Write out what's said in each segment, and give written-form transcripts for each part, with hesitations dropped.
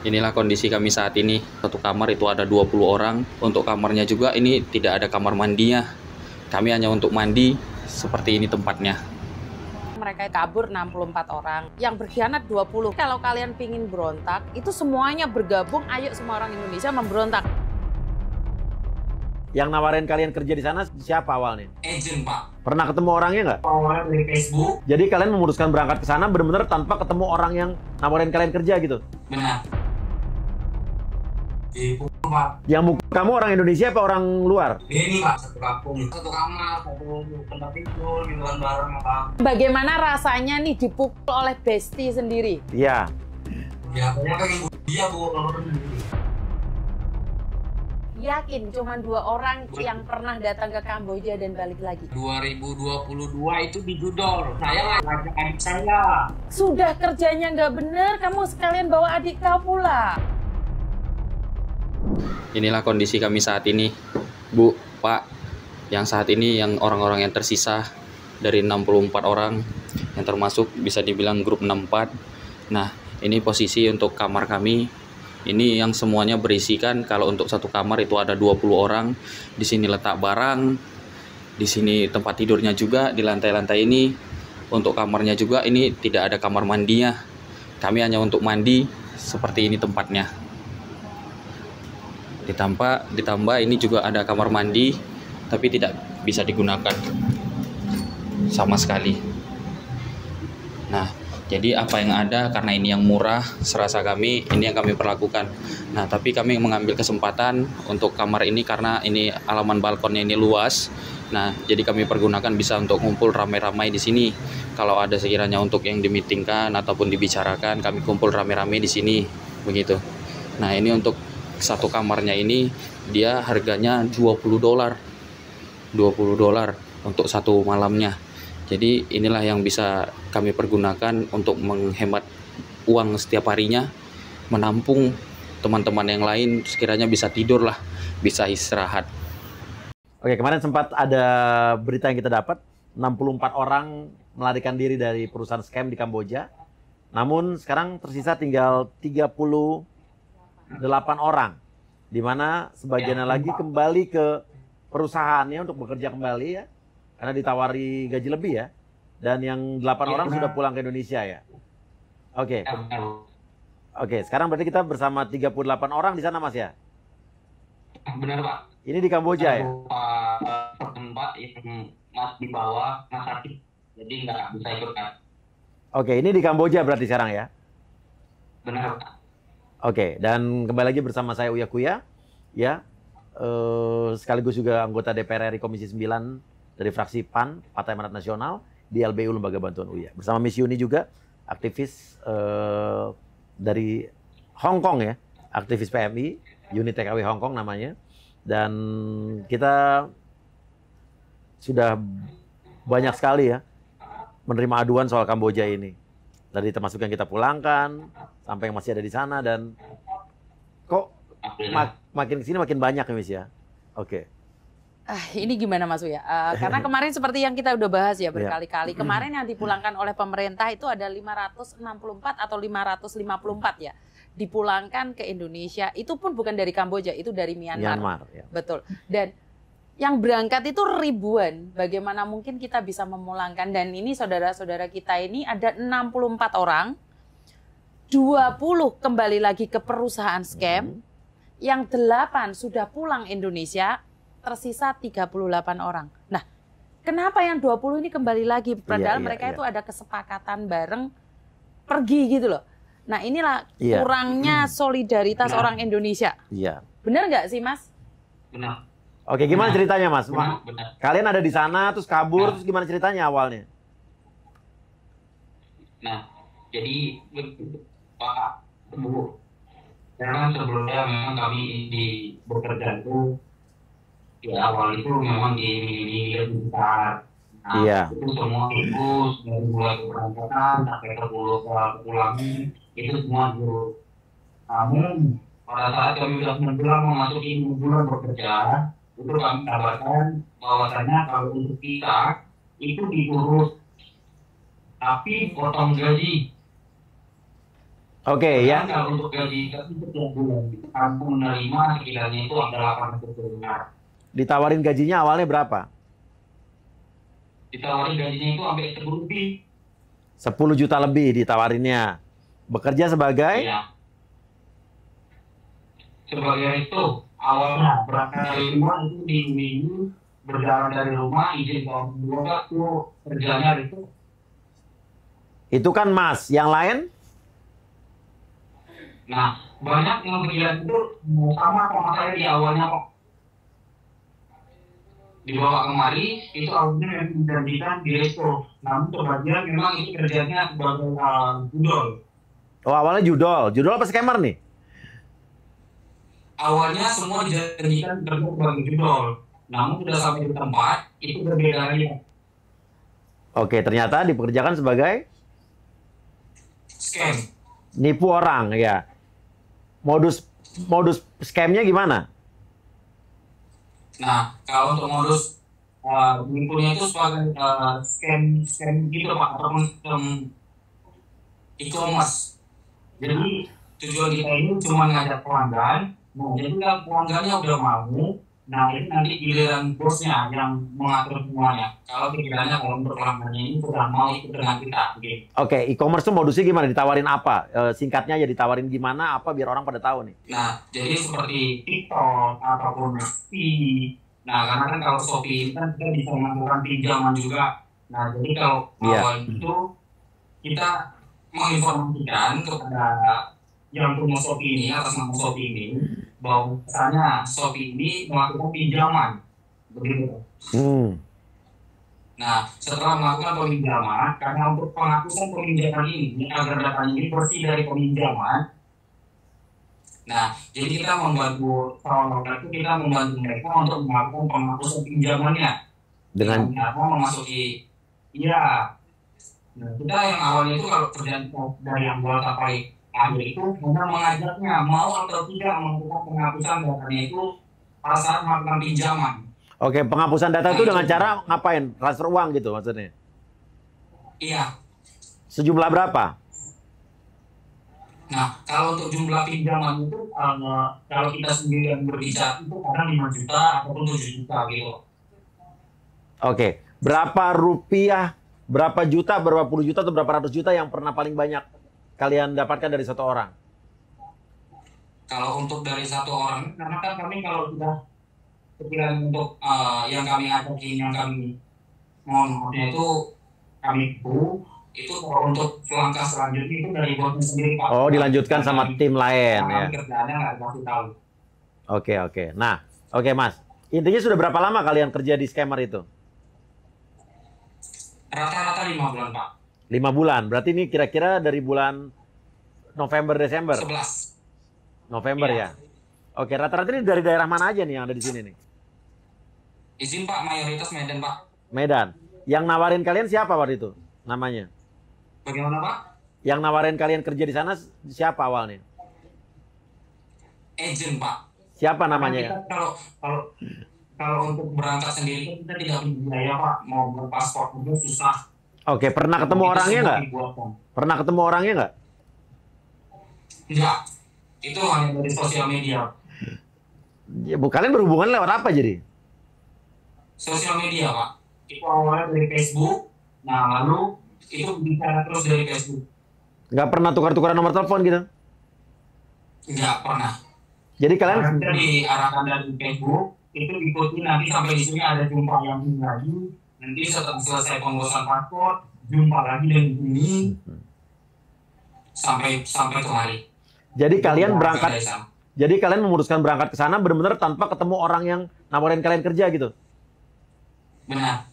Inilah kondisi kami saat ini. Satu kamar itu ada 20 orang. Untuk kamarnya juga ini tidak ada kamar mandinya. Kami hanya untuk mandi, seperti ini tempatnya. Mereka kabur 64 orang, yang berkhianat 20. Kalau kalian pingin berontak, itu semuanya bergabung, ayo semua orang Indonesia memberontak. Yang nawarin kalian kerja di sana siapa awalnya? Agent, Pak. Pernah ketemu orangnya nggak? Awalnya dari Facebook. Jadi kalian memutuskan berangkat ke sana benar-benar tanpa ketemu orang yang nawarin kalian kerja gitu? Benar. Dipukul, Pak. Yang mukul kamu orang Indonesia apa orang luar? Ini, Pak, satu kampung. Satu kamar, satu tempat tidur, gitu kan bareng, Pak. Bagaimana rasanya nih dipukul oleh bestie sendiri? Iya. Ya, pokoknya pengen dia, Bu. Yakin cuma 2 orang yang pernah datang ke Kamboja dan balik lagi? 2022 itu di Judol. Saya ngajak adik saya. Sudah kerjanya nggak bener, kamu sekalian bawa adik kau pula. Inilah kondisi kami saat ini, Bu, Pak. Yang saat ini yang orang-orang yang tersisa dari 64 orang, yang termasuk bisa dibilang grup 64. Nah, ini posisi untuk kamar kami. Ini yang semuanya berisikan, kalau untuk satu kamar itu ada 20 orang. Di sini letak barang, di sini tempat tidurnya juga, di lantai-lantai ini. Untuk kamarnya juga ini tidak ada kamar mandinya. Kami hanya untuk mandi, seperti ini tempatnya. Ditambah ini juga ada kamar mandi, tapi tidak bisa digunakan sama sekali. Nah, jadi apa yang ada, karena ini yang murah, serasa kami, ini yang kami perlakukan. Nah, tapi kami mengambil kesempatan untuk kamar ini karena ini halaman balkonnya ini luas. Nah, jadi kami pergunakan bisa untuk ngumpul ramai-ramai di sini. Kalau ada sekiranya untuk yang dimitingkan ataupun dibicarakan, kami kumpul ramai-ramai di sini, begitu. Nah, ini untuk satu kamarnya ini dia harganya $20. $20 untuk satu malamnya. Jadi inilah yang bisa kami pergunakan untuk menghemat uang setiap harinya, menampung teman-teman yang lain sekiranya bisa tidur lah, bisa istirahat. Oke, kemarin sempat ada berita yang kita dapat, 64 orang melarikan diri dari perusahaan scam di Kamboja. Namun sekarang tersisa tinggal 38 orang, di mana sebagiannya lagi kembali ke perusahaannya untuk bekerja kembali ya. Karena ditawari gaji lebih ya. Dan yang 8 orang sudah pulang ke Indonesia ya. Oke. Oke, sekarang berarti kita bersama 38 orang di sana Mas ya? Benar, Pak. Ini di Kamboja ya? Tempat yang Mas di bawah, Mas sakit. Jadi nggak bisa ikut, Pak. Oke, ini di Kamboja berarti sekarang ya? Benar, Pak. Oke, dan kembali lagi bersama saya Uya Kuya. Ya, sekaligus juga anggota DPR RI Komisi 9 dari fraksi PAN, Partai Amanat Nasional, di LBU Lembaga Bantuan Uya. Bersama Miss Yuni juga, aktivis dari Hong Kong ya, aktivis PMI, Unit TKW Hong Kong namanya. Dan kita sudah banyak sekali ya menerima aduan soal Kamboja ini. Dari termasuk yang kita pulangkan, sampai yang masih ada di sana, dan kok makin kesini makin banyak ya Miss ya? Oke. Ini gimana Mas Uya? Karena kemarin seperti yang kita udah bahas ya berkali-kali. Kemarin yang dipulangkan oleh pemerintah itu ada 564 atau 554 ya. Dipulangkan ke Indonesia. Itu pun bukan dari Kamboja, itu dari Myanmar. Ya. Betul. Dan yang berangkat itu ribuan. Bagaimana mungkin kita bisa memulangkan? Dan ini saudara-saudara kita ini ada 64 orang. 20 kembali lagi ke perusahaan scam. Yang 8 sudah pulang Indonesia. Tersisa 38 orang. Nah, kenapa yang 20 ini kembali lagi? Padahal mereka itu ada kesepakatan bareng pergi gitu loh. Nah, inilah kurangnya solidaritas orang Indonesia. Iya. Benar nggak sih, Mas? Benar. Oke, gimana ceritanya Mas? Benar. Kalian ada di sana, terus kabur, terus gimana ceritanya awalnya? Nah, jadi Pak Bu, karena sebelumnya memang kami di bekerja itu ya awal itu memang di besar. Nah, itu semua itu dari mulai keberangkatan sampai ke pulangnya itu semua dulu. Namun pada saat kami sudah menjelang memasuki 6 bulan bekerja, itu kami kabarkan bahwasanya kalau untuk kita itu diurus tapi potong gaji. Oke, ya. Kalau untuk gaji setiap bulan, aku menerima sekiranya itu ada 800 miliar. Ditawarin gajinya awalnya berapa? Ditawarin gajinya itu sampai 10 lebih. 10 juta lebih ditawarinnya. Bekerja sebagai? Iya. Sebagai itu, awalnya berangkat dari rumah itu di minggu, berjalan dari rumah, izin ke orang tua, itu kerjanya itu. Itu kan Mas. Yang lain? Nah, banyak yang berjalan itu sama saya di awalnya kok. Dibawa kemari, itu awalnya yang dijanjikan di resto. Namun sebagian memang itu kerjanya sebagai judol. Oh, awalnya judol. Judol apa scammer nih? Awalnya semua dijanjikan kerja sebagai judol. Namun sudah sampai di tempat, itu berbeda lagi. Oke, ternyata dipekerjakan sebagai Scam. nipu orang, ya. Modus scamnya gimana? Nah, kalau untuk modus menipunya itu sebagai scam gitu Pak, ataupun e-commerce. Jadi tujuan kita ini cuma ngajak pelanggan. Nah, jadi kalau pelanggannya udah mau, nah ini nanti giliran bosnya yang mengatur semuanya. Kalau pikirannya kalau untuk pelanggannya ini sudah mau ikut dengan kita, gitu. Oke, e-commerce tuh modusnya gimana? Ditawarin apa? Singkatnya aja ditawarin gimana? Apa biar orang pada tahu nih? Nah, jadi seperti TikTok ataupun Shopee. Nah, karena kan kalau Shopee ini kan kita bisa melakukan pinjaman juga. Nah, jadi kalau awal itu kita menginformasikan kepada yang punya Shopee ini atas nama Shopee ini bahwa misalnya Shopee ini melakukan pinjaman, begitu. Nah, setelah melakukan peminjaman, karena untuk penghapusan peminjaman ini agar datanya ini bersih dari peminjaman. Nah, jadi kita membantu kita membantu mereka untuk melakukan penghapusan pinjamannya dengan memasuki, iya. Nah, kita yang awalnya itu kalau kerjaan dari yang awal sampai akhir itu hanya mengajaknya mau atau tidak melakukan penghapusan datanya itu pada saat melakukan pinjaman. Oke, penghapusan data itu dengan cara ngapain? Transfer uang gitu maksudnya? Iya. Sejumlah berapa? Nah, kalau untuk jumlah pinjaman itu kalau kita sendiri yang berbicara itu kadang 5 juta ataupun 7 juta gitu. Oke, berapa rupiah, berapa juta, berapa puluh juta atau berapa ratus juta yang pernah paling banyak kalian dapatkan dari satu orang? Kalau untuk dari satu orang, karena kan kami kalau sudah pikiran untuk yang kami ajakin, yang kami mohonnya itu kami itu kalau untuk langkah selanjutnya itu dari bosnya sendiri Pak. Oh, dilanjutkan sama tim lain ya. Kerjaannya nggak dikasih tahu. Oke. Nah, oke Mas. Intinya sudah berapa lama kalian kerja di scammer itu? Rata-rata 5 bulan Pak. 5 bulan. Berarti ini kira-kira dari bulan November, Desember? 11. November ya? Oke, rata-rata ini dari daerah mana aja nih yang ada di sini nih? Izin Pak, mayoritas Medan Pak. Medan. Yang nawarin kalian siapa waktu itu namanya? Bagaimana Pak? Yang nawarin kalian kerja di sana siapa awalnya? Agent Pak. Siapa namanya? Kita kalau untuk berangkat sendiri kita tidak punya biaya Pak, mau berpaspor itu susah. Oke, pernah ketemu orangnya nggak? Pernah ketemu orangnya nggak? Enggak. Itu hanya dari sosial media. Ya, kalian berhubungan lewat apa jadi? Sosial media Pak. Itu awalnya dari Facebook. Nah, lalu itu bicara terus dari Facebook. Nggak pernah tukar-tukaran nomor telepon gitu? Nggak pernah. Jadi kalian kita diarahkan dari Facebook, itu ikuti nanti sampai di sini ada jumpa yang ini lagi. Nanti setelah selesai pengurus paspor, jumpa lagi dengan ini sampai kemari. Jadi kalian berangkat. Jadi kalian memutuskan berangkat ke sana benar-benar tanpa ketemu orang yang nawarin kalian kerja gitu? Benar.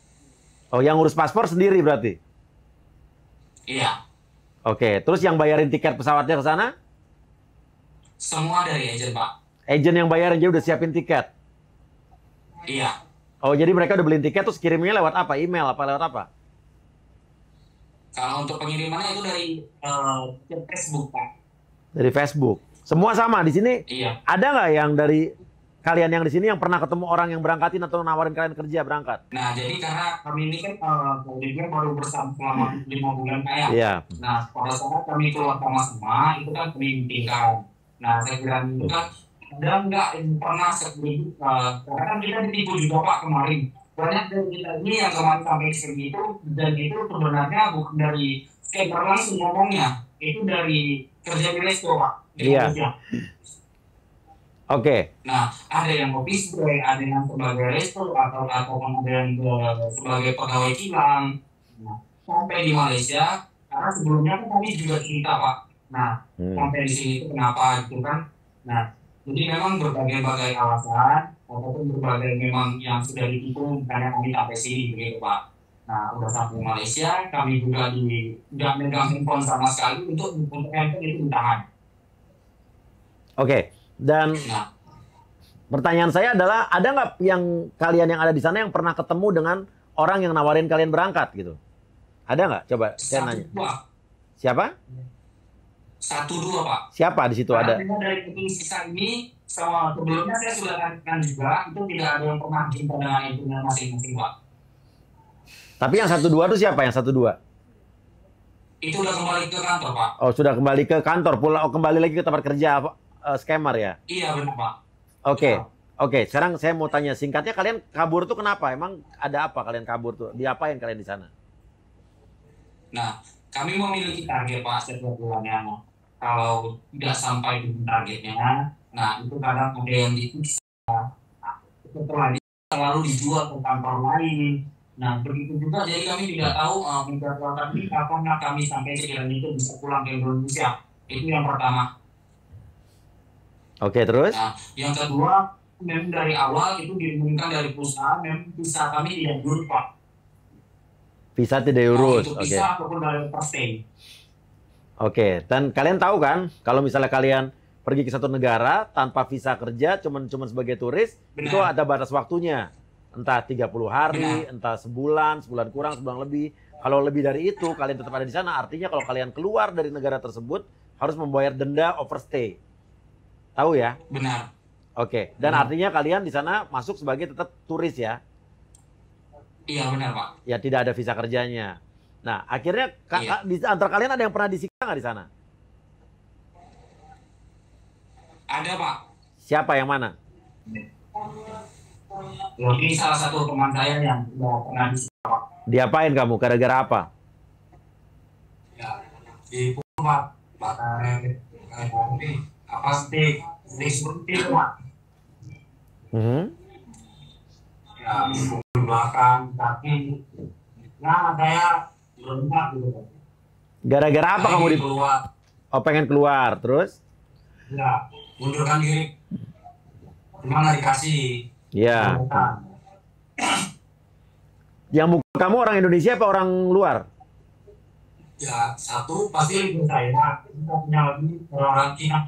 Oh, yang ngurus paspor sendiri berarti? Iya. Oke, terus yang bayarin tiket pesawatnya ke sana? Semua dari agent, Pak. Agent yang bayarin, dia udah siapin tiket? Iya. Oh, jadi mereka udah beliin tiket terus kirimnya lewat apa? Email apa lewat apa? Kalau untuk pengirimannya itu dari Facebook, Pak. Dari Facebook. Semua sama di sini? Iya. Ada nggak yang dari kalian yang di sini yang pernah ketemu orang yang berangkatin atau nawarin kalian kerja berangkat? Nah, jadi karena kami ini kan kemudian baru bersama selama 5 bulan kayak. Iya. Nah, pada saat kami keluar sama-sama, itu kan kami tinggal. Nah, saya kira itu kan ada nggak yang pernah sebelum, karena kan kita ditipu juga Pak kemarin. Banyak dari kita ini yang kemarin sampai sini itu, dan itu sebenarnya bukan dari scammer langsung ngomongnya, itu dari kerja di resto Pak. Di Iya. Indonesia. Oke. Nah, ada yang office boy, ada yang sebagai resto, atau ada yang sebagai pegawai kilang. Nah, sampai di Malaysia, karena sebelumnya kan kami juga cerita Pak. Nah, sampai di sini itu kenapa gitu kan? Nah, jadi memang berbagai-bagai alasan, ataupun berbagai memang yang sudah ditipu, karena kami sampai sini begitu Pak. Nah, udah sampai Malaysia, kami juga tidak megang handphone sama sekali untuk handphone itu ditahan. Oke. Dan Nah, pertanyaan saya adalah, ada nggak yang kalian yang ada di sana yang pernah ketemu dengan orang yang nawarin kalian berangkat gitu? Ada nggak? Coba saya nanya. Siapa? 1-2 Pak. Siapa di situ Karena ada? memang dari keting sisa ini sama sebelumnya saya sudah katakan juga itu tidak ada yang pernah jumpa dengan ibunya masing-masing Pak. Tapi yang 1-2 itu siapa yang 1-2? Itu udah kembali ke kantor Pak. Oh, sudah kembali ke kantor, pulang, kembali lagi ke tempat kerja scammer ya? Iya benar Pak. Oke. Ya. Oke, sekarang saya mau tanya singkatnya, kalian kabur tuh kenapa? Emang ada apa kalian kabur tuh? Diapain kalian di sana? Nah, kami memiliki target Pak setiap bulannya. Kalau tidak sampai di targetnya, nah itu kadang ada yang disiksa. Nah, setelah selalu dijual ke kantor lain. Nah, begitu juga jadi kami tidak tahu menjadwal kami kapan kami sampai sekiranya itu bisa pulang ke Indonesia. Itu yang pertama. Oke, terus? Nah, yang kedua, memang dari awal itu diumumkan dari perusahaan, memang visa kami tidak diurus Pak. Visa tidak diurus. Itu Oke. visa ataupun dari stay. Oke, dan kalian tahu kan kalau misalnya kalian pergi ke satu negara tanpa visa kerja cuman sebagai turis, Benar. itu ada batas waktunya. Entah 30 hari, Benar. entah sebulan kurang, sebulan lebih. Kalau lebih dari itu kalian tetap ada di sana, artinya kalau kalian keluar dari negara tersebut harus membayar denda overstay. Tahu ya? Benar. Oke, dan artinya kalian di sana masuk sebagai tetap turis ya. Iya benar Pak. Ya tidak ada visa kerjanya. Nah, akhirnya Iya. di antara kalian ada yang pernah disiksa nggak di sana? Ada Pak. Siapa yang mana? Ini salah satu teman saya yang sudah pernah disiksa Pak. Diapain kamu? Gara-gara apa? Ya, di Pak. Apa stick seperti itu Pak. Ya, di belakang, kaki. Nah, saya berempat gitu. Gara-gara apa kamu keluar? Oh, pengen keluar, terus? Ya, mundurkan diri. Cuma nggak dikasih. Ya. Yang mukul kamu orang Indonesia apa orang luar? Ya, satu pasti itu saya. Kita punya lagi orang Cina.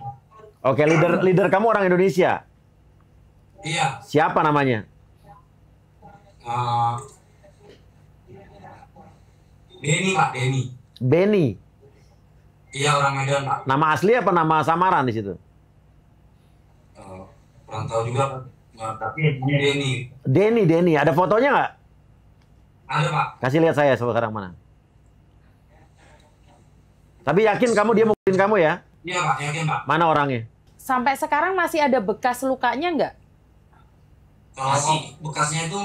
Oke, leader kamu orang Indonesia. Iya. Siapa namanya? Denny Pak, Denny. Benny. Iya orang Medan Pak. Nama asli apa nama samaran di situ? Kurang tahu juga. Tapi Denny. Denny. Ada fotonya nggak? Ada Pak. Kasih lihat saya sekarang mana. Tapi yakin kamu dia mukulin kamu ya? Iya Pak, yakin Pak. Mana orangnya? Sampai sekarang masih ada bekas lukanya nggak? Kalau bekasnya itu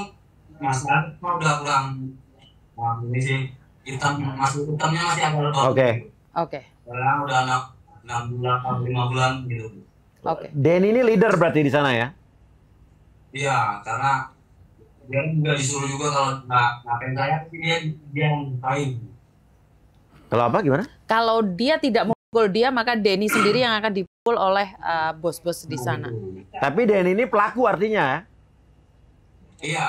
udah kurang. Wah, ini sih hitamnya masih agak lebam. Oke. Oke. Sekarang udah 6 bulan atau 5 bulan gitu. Oke. Denny ini leader berarti di sana ya? Iya, karena dia juga disuruh juga kalau ngapain saya dia yang kain. Kalau apa gimana? Kalau dia tidak memukul dia, maka Denny sendiri yang akan dipukul oleh bos-bos di sana. Tapi Denny ini pelaku artinya ya? Iya.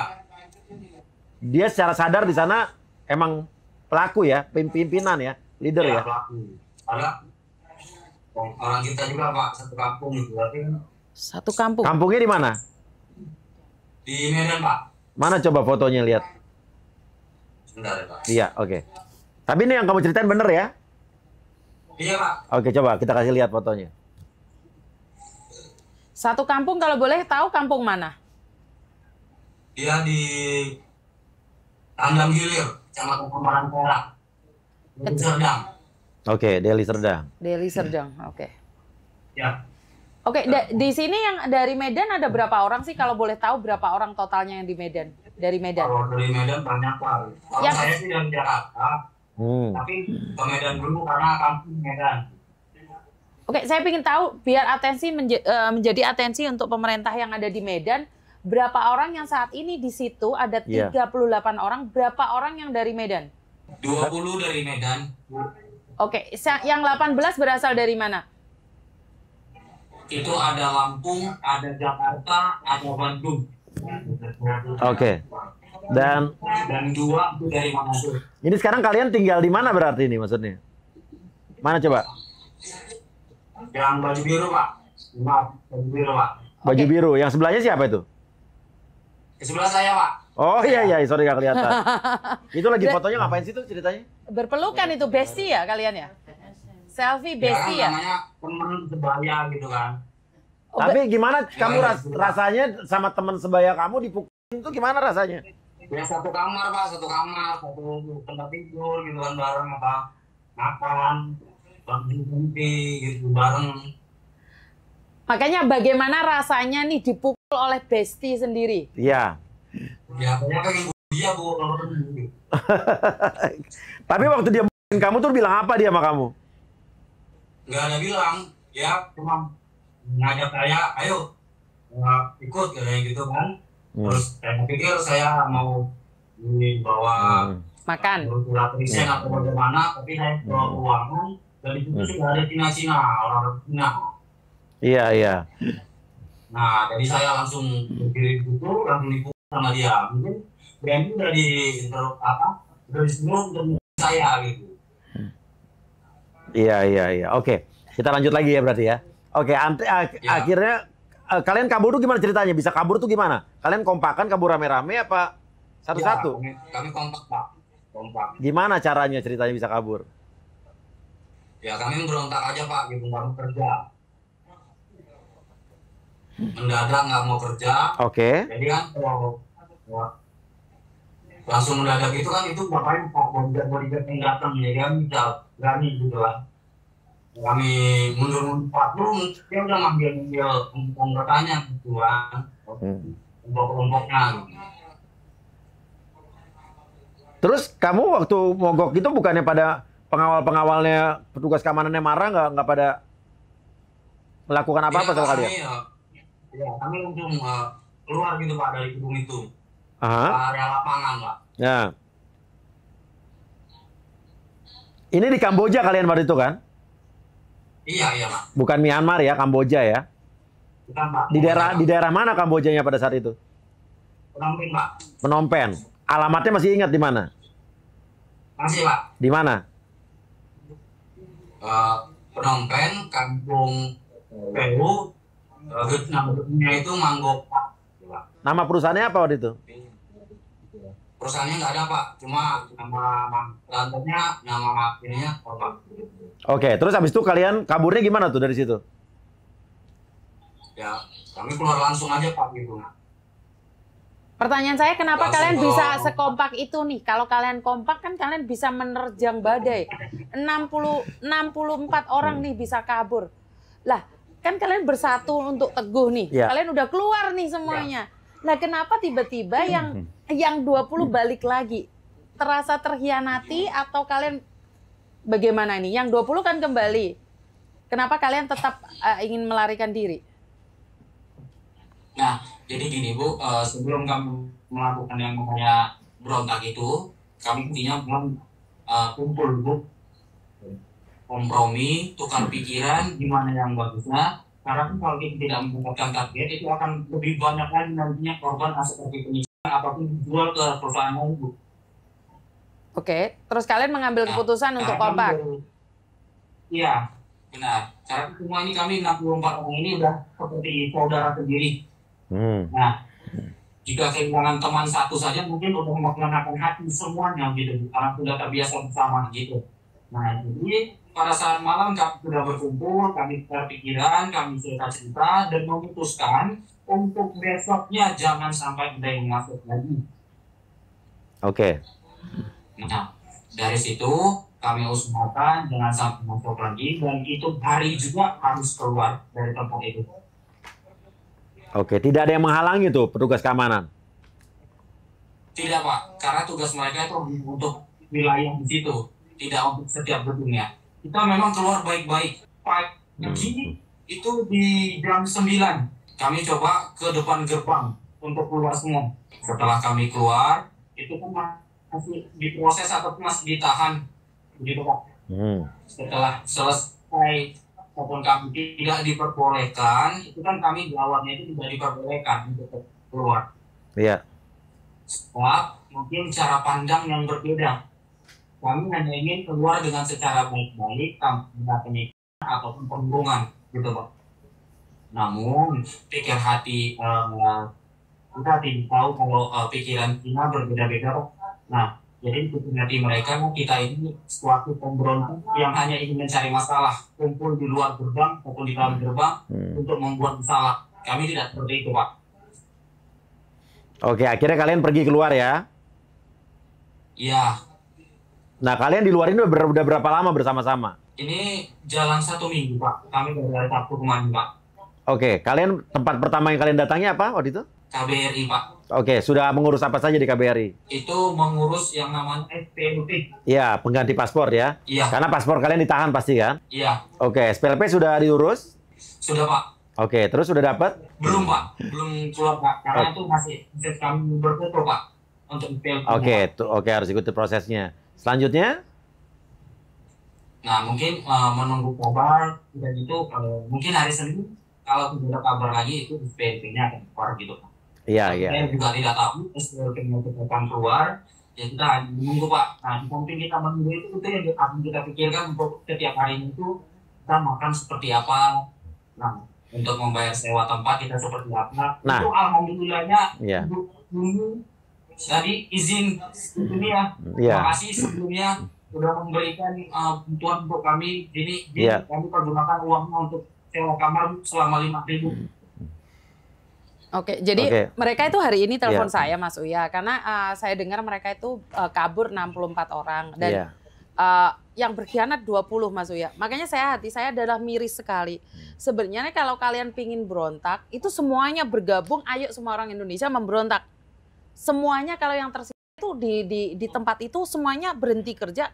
Dia secara sadar di sana emang pelaku ya, pimpinan ya, leader ya. Pelaku. Karena orang kita juga Pak, satu kampung gitu. Satu kampung. Kampungnya di mana? Di Medan Pak. Mana coba fotonya lihat? Sebentar ya Pak. Iya, oke. Tapi ini yang kamu ceritain bener ya? Iya Pak. Oke, coba kita kasih lihat fotonya. Satu kampung kalau boleh tahu kampung mana? Dia di Tandang Hilir, Kecamatan Parangkorak, Serdang. Oke, Deli Serdang. Deli Serdang, oke. Ya. Oke, di sini yang dari Medan ada berapa orang sih? Kalau boleh tahu berapa orang totalnya yang di Medan? Dari Medan. Kalau dari Medan banyak Pak. Kalau saya sih dari Jakarta, tapi ke Medan dulu karena kampung Medan. Oke, saya ingin tahu biar menjadi atensi untuk pemerintah yang ada di Medan, berapa orang yang saat ini di situ ada 38 orang, berapa orang yang dari Medan? 20 dari Medan. Oke, yang 18 berasal dari mana? Itu ada Lampung, ada Jakarta, ada Bandung. Oke. Dan 2 itu dari Manado. ini sekarang kalian tinggal di mana berarti ini maksudnya? Mana coba? Yang baju biru, Pak. Maaf, baju biru, Pak. Baju biru. Yang sebelahnya siapa itu? Di sebelah saya, Pak. Oh iya, sorry nggak kelihatan. Itu lagi fotonya ngapain sih tuh ceritanya? Berpelukan itu bestie ya kalian ya? Selfie bestie ya? Namanya teman sebaya gitu kan. Tapi gimana kamu rasanya sama teman sebaya kamu dipukulin itu gimana rasanya? Ya satu kamar, Pak, satu tempat tidur gitu kan bareng apa? Makan, mimpi gitu bareng. Makanya bagaimana rasanya nih dipukul oleh bestie sendiri? Iya. Ya, kayaknya pengen dia, Bu. Tapi waktu dia mukulin kamu tuh bilang apa dia sama kamu? Nggak ada bilang, ya cuma ngajak saya, ayo ikut kayak gitu kan. Terus saya pikir saya mau bawa makan surat resign atau bagaimana, tapi saya bawa ruangan dan di situ sudah ada Cina orang Cina. Iya. Nah, jadi saya langsung berdiri di situ, langsung dipukul sama dia. Mungkin Brandon udah disuruh untuk saya gitu. Iya. Oke, kita lanjut lagi ya berarti ya. Oke, akhirnya kalian kabur tuh gimana ceritanya? Bisa kabur tuh gimana? Kalian kompakan kabur rame-rame apa satu-satu? Ya, kami kompak, Pak. Kompak. Gimana caranya ceritanya bisa kabur? Ya kami berontak aja, Pak, gitu, nggak mau kerja. Mendadak nggak mau kerja. Oke. Jadi kan kalau langsung mendadak itu kan itu bapaknya Pak bodyguard yang datang, ya kan bisa berani gitu lah. Kami mundur 40, dia udah ngambil anggotanya gitu kan, kelompok-kelompoknya. Terus kamu waktu mogok itu bukannya pada pengawal-pengawalnya petugas keamanannya marah nggak pada melakukan apa-apa sama kalian? Ya, kami langsung keluar gitu, Pak, dari gedung itu. Aha. Area lapangan, Pak. Ya. Ini di Kamboja kalian waktu itu kan? Iya, Pak. Bukan Myanmar ya, Kamboja ya? Bukan, Pak. Di daerah mana Kambojanya pada saat itu? Phnom Penh, Pak. Phnom Penh. Alamatnya masih ingat di mana? Masih, Pak. Di mana? Phnom Penh, Kampung Peru, namanya itu Manggok, Pak. Nama perusahaannya apa waktu itu? Perusahaannya nggak ada, Pak. Cuma nama lantarnya, nama ininya, Pak. Oke, terus habis itu kalian kaburnya gimana tuh dari situ? Ya, kami keluar langsung aja, Pak, gitu. Pertanyaan saya, kenapa Langsung kalian ke- bisa sekompak itu nih? Kalau kalian kompak kan kalian bisa menerjang badai. 64 orang nih bisa kabur. Lah, kan kalian bersatu untuk teguh nih. Ya. Kalian udah keluar nih semuanya. Nah, kenapa tiba-tiba yang 20 balik lagi? Terasa terhianati atau kalian bagaimana nih? Yang 20 kan kembali. Kenapa kalian tetap ingin melarikan diri? Nah, jadi gini, Bu, sebelum kami melakukan yang namanya berontak itu, kami intinya belum kumpul, Bu. Kompromi, tukar pikiran, gimana yang bagusnya. Karena kalau kita tidak mendapatkan target, itu akan lebih banyak lagi nantinya korban seperti penyiksaan apapun dijual ke perusahaan lain, Bu. Oke, terus kalian mengambil keputusan untuk kompak. Iya, benar. Karena semua ini kami 64 orang ini udah seperti saudara sendiri. Nah, jika kehilangan teman satu saja mungkin udah menggunakan hati semuanya gitu, karena sudah terbiasa bersama gitu. Nah, jadi pada saat malam kami sudah berkumpul, kami berpikiran, kami cerita-cerita, dan memutuskan untuk besoknya jangan sampai ada yang masuk lagi. Oke. Nah, dari situ kami usahakan jangan sampai masuk lagi, dan itu hari juga harus keluar dari tempat itu. Oke, tidak ada yang menghalangi tuh petugas keamanan. Tidak Pak, karena tugas mereka itu untuk wilayah di situ, tidak untuk setiap gedungnya. Kita memang keluar baik-baik. Pagi itu di jam 9, kami coba ke depan gerbang untuk keluar semua. Setelah kami keluar, itu kan masih diproses atau masih ditahan, begitu Pak. Setelah selesai ataupun kami tidak diperbolehkan, itu kan kami lawannya itu tidak diperbolehkan untuk keluar. Iya. Sebab mungkin cara pandang yang berbeda. Kami hanya ingin keluar dengan secara baik-baik tanpa penipuan ataupun perundungan, gitu Pak. Namun pikir hati kita tidak tahu kalau pikiran Cina berbeda-beda Pak. Nah, jadi pikir hati mereka kita ini suatu pemberontak yang hanya ingin mencari masalah, kumpul di luar gerbang ataupun di dalam gerbang untuk membuat masalah. Kami tidak seperti itu Pak. Oke, akhirnya kalian pergi keluar ya? Iya. Nah, kalian di luar ini udah berapa lama bersama-sama? Ini jalan 1 minggu Pak. Kami dari Sabtu kemarin Pak. Oke, kalian tempat pertama yang kalian datangi apa waktu itu? KBRI Pak. Oke, sudah mengurus apa saja di KBRI? Itu mengurus yang namanya SPLP. Iya, pengganti paspor ya? Iya. Karena paspor kalian ditahan pasti kan? Iya. Oke, SPLP sudah diurus? Sudah Pak. Oke, terus sudah dapat? Belum Pak. Belum keluar Pak. Karena itu masih kami berfoto Pak. Untuk SPLP. Oke, harus ikuti prosesnya. Selanjutnya? Nah, mungkin menunggu kabar dan itu mungkin hari Senin kalau tidak ada kabar lagi itu SPLP-nya akan keluar gitu Pak. Iya. Saya juga tidak tahu SPLP-nya akan keluar. Ya kita hanya menunggu Pak. Nah, di samping kita menunggu itu yang akan kita pikirkan untuk setiap hari itu kita makan seperti apa. Nah, untuk membayar sewa tempat kita seperti apa. Nah. Itu alhamdulillahnya Iya. dulu tadi izin ini ya. Iya. Terima kasih sebelumnya sudah memberikan bantuan untuk kami. Ini Iya. kami pergunakan uangnya untuk sewa kamar selama 5.000. Oke, jadi mereka itu hari ini telepon Iya. saya Mas Uya karena saya dengar mereka itu kabur 64 orang dan Iya. yang berkhianat 20 Mas Uya. Makanya hati saya adalah miris sekali. Sebenarnya kalau kalian pingin berontak, itu semuanya bergabung, ayo semua orang Indonesia memberontak. Semuanya kalau yang tersisa itu di tempat itu semuanya berhenti kerja.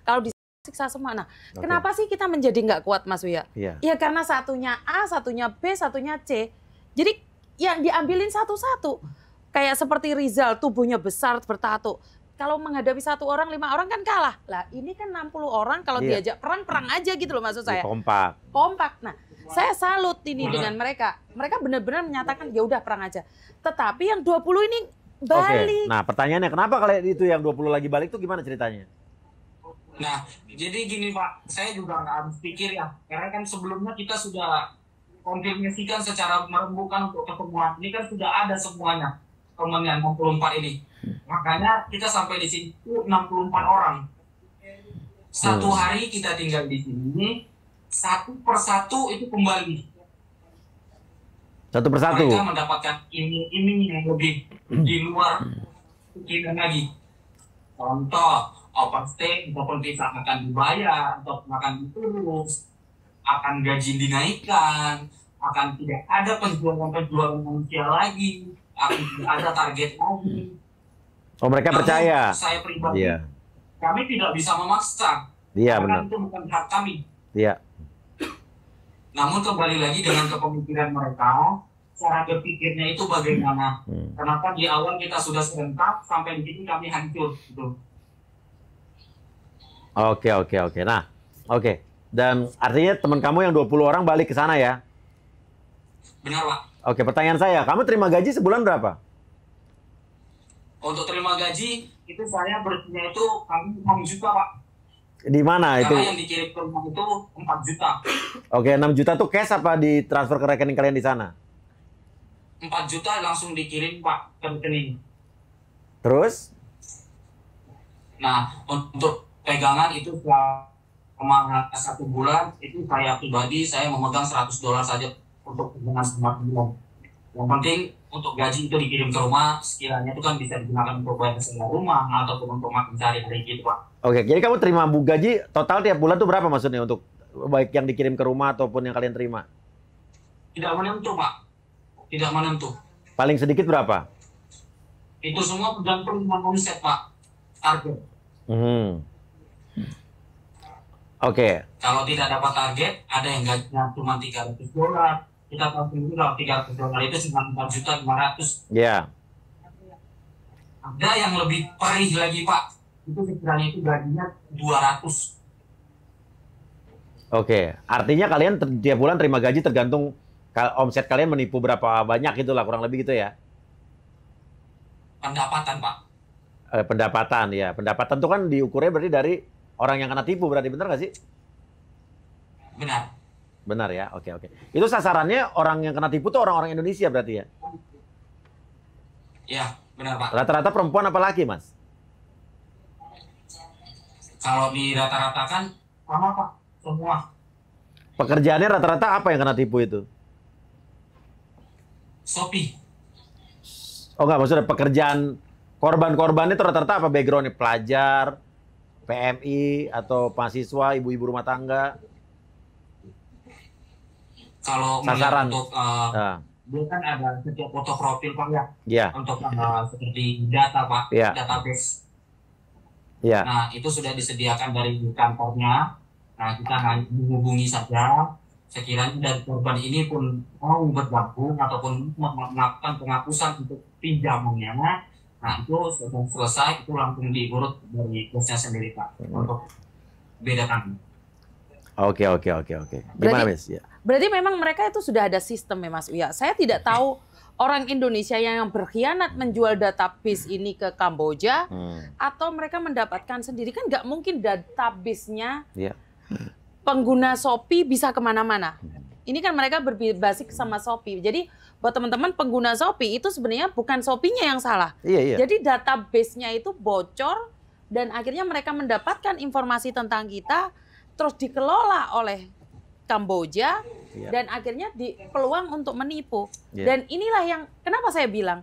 Kalau disiksa semua. Nah, kenapa sih kita menjadi nggak kuat Mas Uya? Iya. Ya karena satunya A, satunya B, satunya C. Jadi yang diambilin satu-satu. Kayak seperti Rizal, tubuhnya besar, bertato. Kalau menghadapi 1 orang, 5 orang kan kalah. Lah ini kan 60 orang, kalau diajak perang aja gitu loh maksud saya. Kompak. Nah, saya salut ini dengan mereka. Mereka benar-benar menyatakan ya udah perang aja. Tetapi yang 20 ini balik. Nah, pertanyaannya kenapa kalian itu yang 20 lagi balik tuh gimana ceritanya? Nah, jadi gini Pak, saya juga nggak habis pikir ya. Karena kan sebelumnya kita sudah konfirmasikan secara merembukan untuk ketemuan. Ini kan sudah ada semuanya, temannya 64 ini. Makanya kita sampai di sini 64 orang. Satu hari kita tinggal di sini, satu persatu itu kembali. Satu persatu. Mereka mendapatkan iming-iming yang lebih di luar pikiran lagi. Contoh, open stay ataupun visa akan dibayar, atau akan diturus, akan gaji dinaikkan, akan tidak ada penjualan manusia lagi, akan tidak ada target lagi. Oh, mereka percaya. Saya pribadi, kami tidak bisa memaksa. Iya, karena benar. itu bukan hak kami. Iya. Namun kembali lagi dengan kepemikiran mereka, cara berpikirnya itu bagaimana? Kenapa di awal kita sudah serentak, sampai di sini kami hancur gitu. Oke. Nah, oke. Dan artinya teman kamu yang 20 orang balik ke sana ya? Benar, Pak. Oke, pertanyaan saya, kamu terima gaji sebulan berapa? Untuk terima gaji, itu saya bersihnya itu kami 6 juta, Pak. Di mana itu? Karena yang dikirim ke rumah itu 4 juta. Oke, 6 juta tuh cash apa ditransfer ke rekening kalian di sana? 4 juta langsung dikirim, Pak, ke rekening. Terus? Nah, untuk pegangan itu selama 1 bulan itu saya pribadi saya memegang $100 saja untuk hubungan sama bulan. Yang penting untuk gaji itu dikirim ke rumah, sekiranya itu kan bisa digunakan untuk bayar sewa rumah ataupun untuk makan sehari-hari gitu Pak. Oke, jadi kamu terima bu gaji total tiap bulan tuh berapa maksudnya untuk baik yang dikirim ke rumah ataupun yang kalian terima? Tidak menentu Pak, tidak menentu. Paling sedikit berapa? Itu semua tergantung dengan omset Pak, target. Oke. Kalau tidak dapat target, ada yang gajinya cuma $300. Kita tahu sendiri kalau $300 itu cuma 4.500.000. Ya. Ada yang lebih perih lagi Pak, itu sekiranya itu gajinya 200. Oke, artinya kalian tiap bulan terima gaji tergantung omset kalian menipu berapa banyak itulah kurang lebih gitu ya. Pendapatan Pak. Pendapatan ya, pendapatan itu kan diukurnya berarti dari orang yang kena tipu, berarti benar nggak sih? Benar. Benar ya, oke. Itu sasarannya orang yang kena tipu tuh orang-orang Indonesia berarti ya? Iya, benar Pak. Rata-rata perempuan apa laki, Mas? Kalau dirata-ratakan sama Pak, semua. Pekerjaannya rata-rata apa yang kena tipu itu? Shopee. Oh nggak, maksudnya pekerjaan korban-korban itu rata-rata apa backgroundnya? Pelajar, PMI, atau mahasiswa, ibu-ibu rumah tangga? Kalau Sasaran. untuk dia kan ada setiap foto profil Pak ya. Iya. Untuk seperti data Pak, Iya. database. Iya. Nah, itu sudah disediakan dari kantornya. Nah, kita hanya menghubungi saja. Sekiranya dari korban ini pun mau bergabung ataupun melakukan penghapusan untuk pinjamannya. Nah, itu sudah selesai, itu langsung diurut dari bosnya sendiri Pak. Untuk bedakan. Oke. Gimana, Miss? Ya. Berarti memang mereka itu sudah ada sistem ya Mas Uya. Saya tidak tahu orang Indonesia yang berkhianat menjual database ini ke Kamboja atau mereka mendapatkan sendiri. Kan nggak mungkin database-nya pengguna Shopee bisa kemana-mana. Ini kan mereka berbasis sama Shopee. Jadi buat teman-teman pengguna Shopee itu sebenarnya bukan Shopee-nya yang salah. Iya. Jadi database-nya itu bocor dan akhirnya mereka mendapatkan informasi tentang kita terus dikelola oleh Kamboja dan akhirnya peluang untuk menipu. Dan inilah yang kenapa saya bilang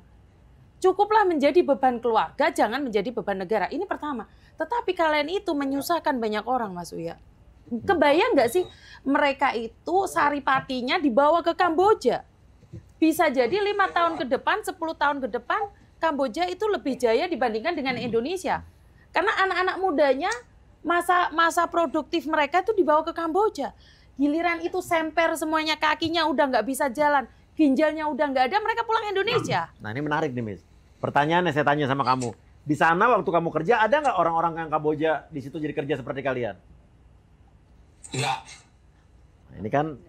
cukuplah menjadi beban keluarga, jangan menjadi beban negara. Ini pertama. Tetapi kalian itu menyusahkan banyak orang, Mas Uya. Kebayang nggak sih mereka itu saripatinya dibawa ke Kamboja? Bisa jadi 5 tahun ke depan, 10 tahun ke depan Kamboja itu lebih jaya dibandingkan dengan Indonesia. Karena anak-anak mudanya masa produktif mereka itu dibawa ke Kamboja. Giliran itu semper semuanya, kakinya udah nggak bisa jalan, ginjalnya udah nggak ada, mereka pulang Indonesia. Nah ini menarik nih, Miss. Pertanyaannya saya tanya sama kamu. Di sana waktu kamu kerja, ada nggak orang-orang yang Kamboja di situ jadi kerja seperti kalian? Enggak. Nah, ini kan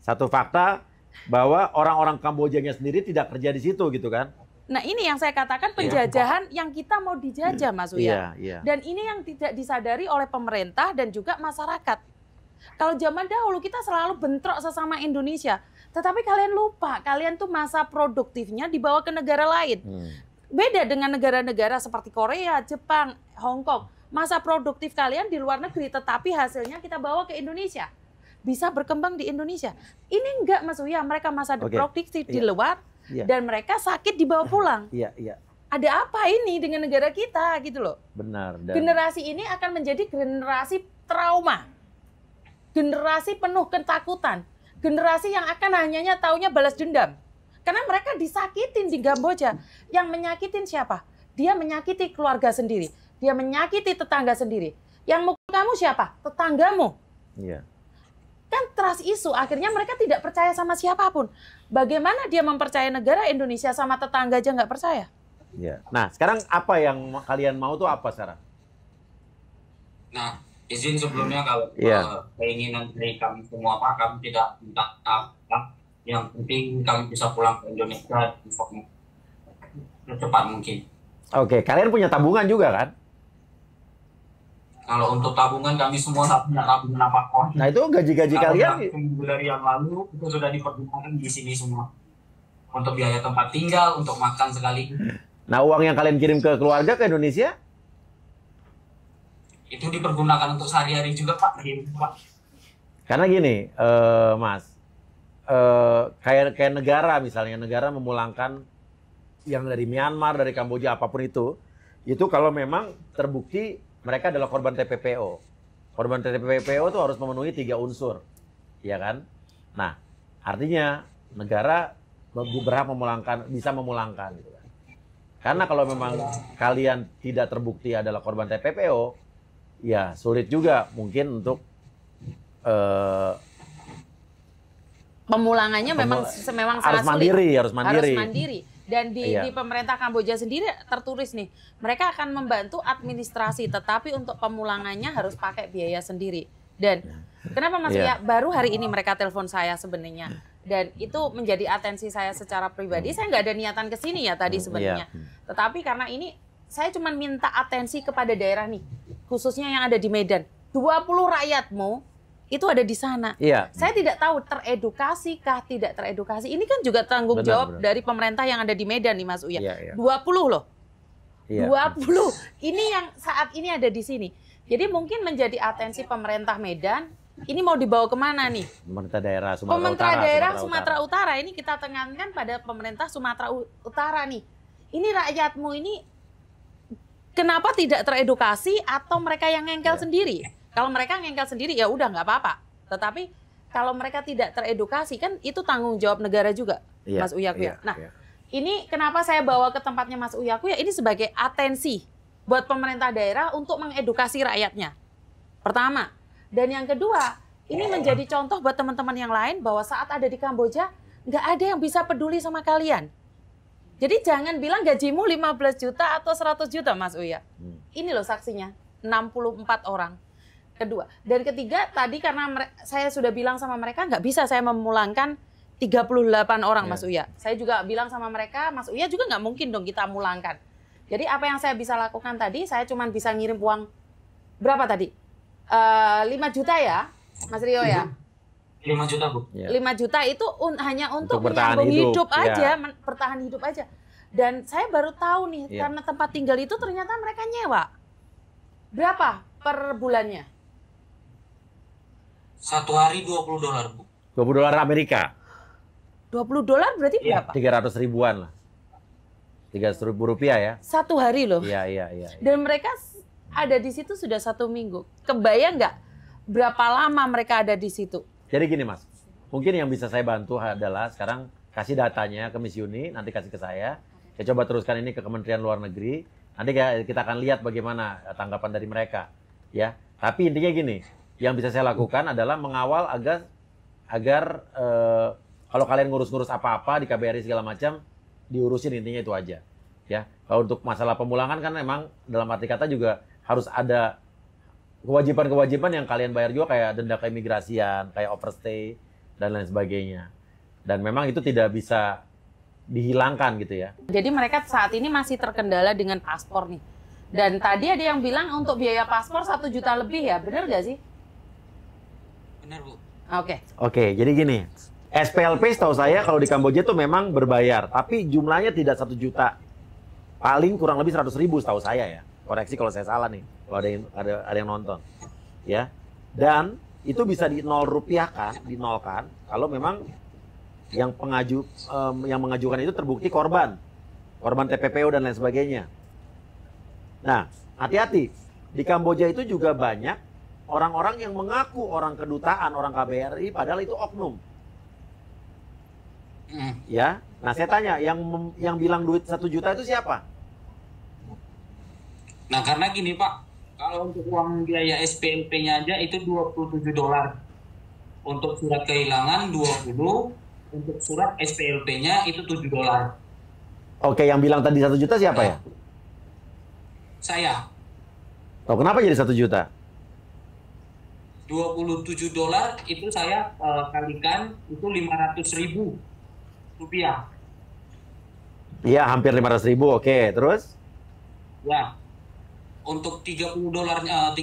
satu fakta bahwa orang-orang Kambojanya sendiri tidak kerja di situ gitu kan? Nah ini yang saya katakan penjajahan yang kita mau dijajah Mas Uya. Iya. Dan ini yang tidak disadari oleh pemerintah dan juga masyarakat. Kalau zaman dahulu kita selalu bentrok sesama Indonesia. Tetapi kalian lupa, kalian tuh masa produktifnya dibawa ke negara lain. Beda dengan negara-negara seperti Korea, Jepang, Hong Kong. Masa produktif kalian di luar negeri tetapi hasilnya kita bawa ke Indonesia. Bisa berkembang di Indonesia. Ini enggak Mas Uya, mereka masa produktif di luar. Dan mereka sakit dibawa pulang. Iya. Ada apa ini dengan negara kita gitu loh. Benar. Generasi ini akan menjadi generasi trauma. Generasi penuh ketakutan. Generasi yang akan hanya taunya balas dendam. Karena mereka disakitin di Kamboja. Yang menyakitin siapa? Dia menyakiti keluarga sendiri. Dia menyakiti tetangga sendiri. Yang mukul kamu siapa? Tetanggamu. Iya. Kan trust issue, akhirnya mereka tidak percaya sama siapapun. Bagaimana dia mempercayai negara Indonesia sama tetangga aja nggak percaya? Ya. Nah, sekarang apa yang kalian mau tuh apa sekarang? Nah, izin sebelumnya kalau keinginan dari kami semua Pak, kami tidak minta apa. Yang penting kami bisa pulang ke Indonesia secepat mungkin. Oke, kalian punya tabungan juga kan? Kalau untuk tabungan kami semua nggak punya tabungan apa-apa. Nah itu gaji-gaji kalian dari yang lalu itu sudah dipergunakan di sini semua untuk biaya tempat tinggal, untuk makan sekali. Nah uang yang kalian kirim ke keluarga ke Indonesia? itu dipergunakan untuk sehari-hari juga Pak. Karena gini, Mas, kayak negara misalnya, negara memulangkan yang dari Myanmar, dari Kamboja, apapun itu kalau memang terbukti mereka adalah korban TPPO. Korban TPPO itu harus memenuhi 3 unsur, ya kan? Nah, artinya negara berhak bisa memulangkan. Gitu kan. Karena kalau memang kalian tidak terbukti adalah korban TPPO, ya sulit juga mungkin untuk pemulangannya memang sangat harus sulit. mandiri. Dan di pemerintah Kamboja sendiri tertulis nih, mereka akan membantu administrasi, tetapi untuk pemulangannya harus pakai biaya sendiri. Dan kenapa Mas Uya? Baru hari ini mereka telepon saya sebenarnya. Dan itu menjadi atensi saya secara pribadi. Saya nggak ada niatan ke sini ya tadi sebenarnya. Tetapi karena ini saya cuma minta atensi kepada daerah nih, khususnya yang ada di Medan. 20 rakyatmu itu ada di sana. Saya tidak tahu teredukasi kah, tidak teredukasi. Ini kan juga tanggung jawab dari pemerintah yang ada di Medan nih Mas Uya. 20 loh. 20. Ini yang saat ini ada di sini. Jadi mungkin menjadi atensi pemerintah Medan. Ini mau dibawa kemana nih? Pemerintah daerah Sumatera Utara. Ini kita tekankan pada pemerintah Sumatera Utara nih. Ini rakyatmu ini kenapa tidak teredukasi atau mereka yang ngengkel sendiri? Kalau mereka ngengkel sendiri ya udah nggak apa-apa. Tetapi kalau mereka tidak teredukasi kan itu tanggung jawab negara juga, Mas Uya Kuya. Nah, ini kenapa saya bawa ke tempatnya Mas Uya Kuya ini sebagai atensi buat pemerintah daerah untuk mengedukasi rakyatnya. Pertama, dan yang kedua, ini menjadi contoh buat teman-teman yang lain bahwa saat ada di Kamboja nggak ada yang bisa peduli sama kalian. Jadi jangan bilang gajimu 15 juta atau 100 juta, Mas Uya. Ini loh saksinya, 64 orang. Kedua. Dan ketiga, tadi karena saya sudah bilang sama mereka, nggak bisa saya memulangkan 38 orang, Mas Uya. Saya juga bilang sama mereka, Mas Uya juga nggak mungkin dong kita mulangkan. Jadi apa yang saya bisa lakukan tadi, saya cuma bisa ngirim uang, berapa tadi? 5 juta ya, Mas Rio ya? 5 juta, Bu. 5 juta itu hanya untuk menyambung hidup aja, bertahan hidup aja. Dan saya baru tahu nih, karena tempat tinggal itu ternyata mereka nyewa. Berapa per bulannya? 1 hari $20, Bu. $20 Amerika. $20 berarti berapa? 300 ribuan lah. 300 ribu rupiah ya. 1 hari loh. Iya. Dan mereka ada di situ sudah 1 minggu. Kebayang nggak berapa lama mereka ada di situ? Jadi gini Mas, mungkin yang bisa saya bantu adalah sekarang kasih datanya ke Miss Yuni, nanti kasih ke saya. Saya coba teruskan ini ke Kementerian Luar Negeri. Nanti kita akan lihat bagaimana tanggapan dari mereka. Ya, tapi intinya gini, yang bisa saya lakukan adalah mengawal agar kalau kalian ngurus-ngurus apa-apa di KBRI segala macam diurusin, intinya itu aja. Ya, kalau untuk masalah pemulangan kan memang dalam arti kata juga harus ada kewajiban-kewajiban yang kalian bayar juga, kayak denda keimigrasian, kayak overstay dan lain sebagainya. Dan memang itu tidak bisa dihilangkan gitu ya. Jadi mereka saat ini masih terkendala dengan paspor nih. Dan tadi ada yang bilang untuk biaya paspor 1 juta lebih ya, benar nggak sih? Benar, Bu. Oke, jadi gini, SPLP setahu saya kalau di Kamboja itu memang berbayar, tapi jumlahnya tidak 1 juta. Paling kurang lebih 100 ribu setahu saya ya. Koreksi kalau saya salah nih, kalau ada yang nonton. Ya. Dan itu bisa dinolkan kalau memang yang mengajukan itu terbukti korban TPPO dan lain sebagainya. Nah, hati-hati. Di Kamboja itu juga banyak orang-orang yang mengaku orang kedutaan, orang KBRI, padahal itu oknum. Ya, nah saya tanya, yang bilang duit 1 juta itu siapa? Nah, karena gini Pak, kalau untuk uang biaya SPLP-nya aja itu $27. Untuk surat kehilangan 20, untuk surat SPLP-nya itu $7. Oke, yang bilang tadi 1 juta siapa ya? Saya. Oh, kenapa jadi 1 juta? $27 itu saya kalikan itu 500.000 rupiah. Iya, hampir 500.000. Oke, terus? Ya. Untuk $30-nya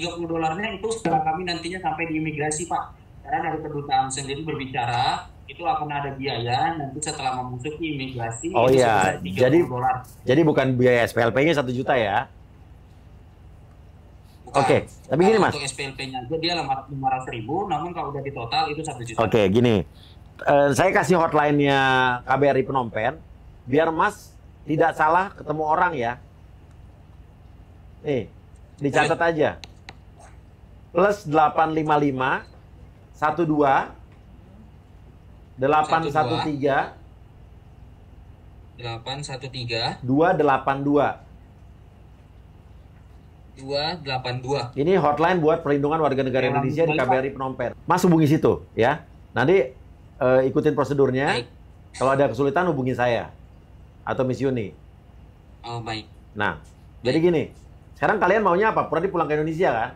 itu setelah kami nantinya sampai di imigrasi, Pak. Karena dari kedutaan sendiri berbicara itu akan ada biaya nanti setelah memasuki imigrasi. Oh iya, $30. jadi bukan biaya SPLP-nya 1 juta ya? Bukan. Oke, tapi gini Mas. Untuk SPLP-nya aja dia 500.000, namun kalau udah di total itu 1 juta. Oke, gini. Saya kasih hotline-nya KBRI Phnom Penh, biar Mas tidak salah ketemu orang ya. Nih, dicatat aja. +855 12 813 813 282. 282. Ini hotline buat perlindungan warga negara Indonesia di KBRI Phnom Penh. Mas hubungi situ ya. Nanti ikutin prosedurnya. Baik. Kalau ada kesulitan hubungi saya atau Miss Yuni. Oh, baik. Nah, jadi gini. Sekarang kalian maunya apa? Berarti pulang ke Indonesia kan?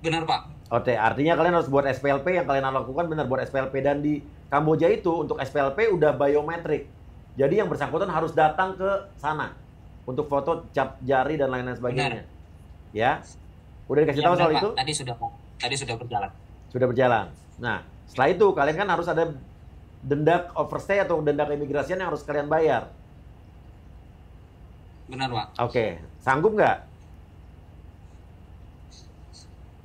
Benar, Pak. Oke, artinya kalian harus buat SPLP. Yang kalian lakukan benar buat SPLP. Dan di Kamboja itu untuk SPLP udah biometrik. Jadi yang bersangkutan harus datang ke sana untuk foto cap jari dan lain-lain sebagainya. Benar. Ya, udah dikasih Ya, tahu benar, soal Pak. itu? Tadi sudah berjalan. Sudah berjalan. Nah, setelah itu kalian kan harus ada denda overstay atau denda keimigrasian yang harus kalian bayar. Benar, Pak. Oke, sanggup nggak?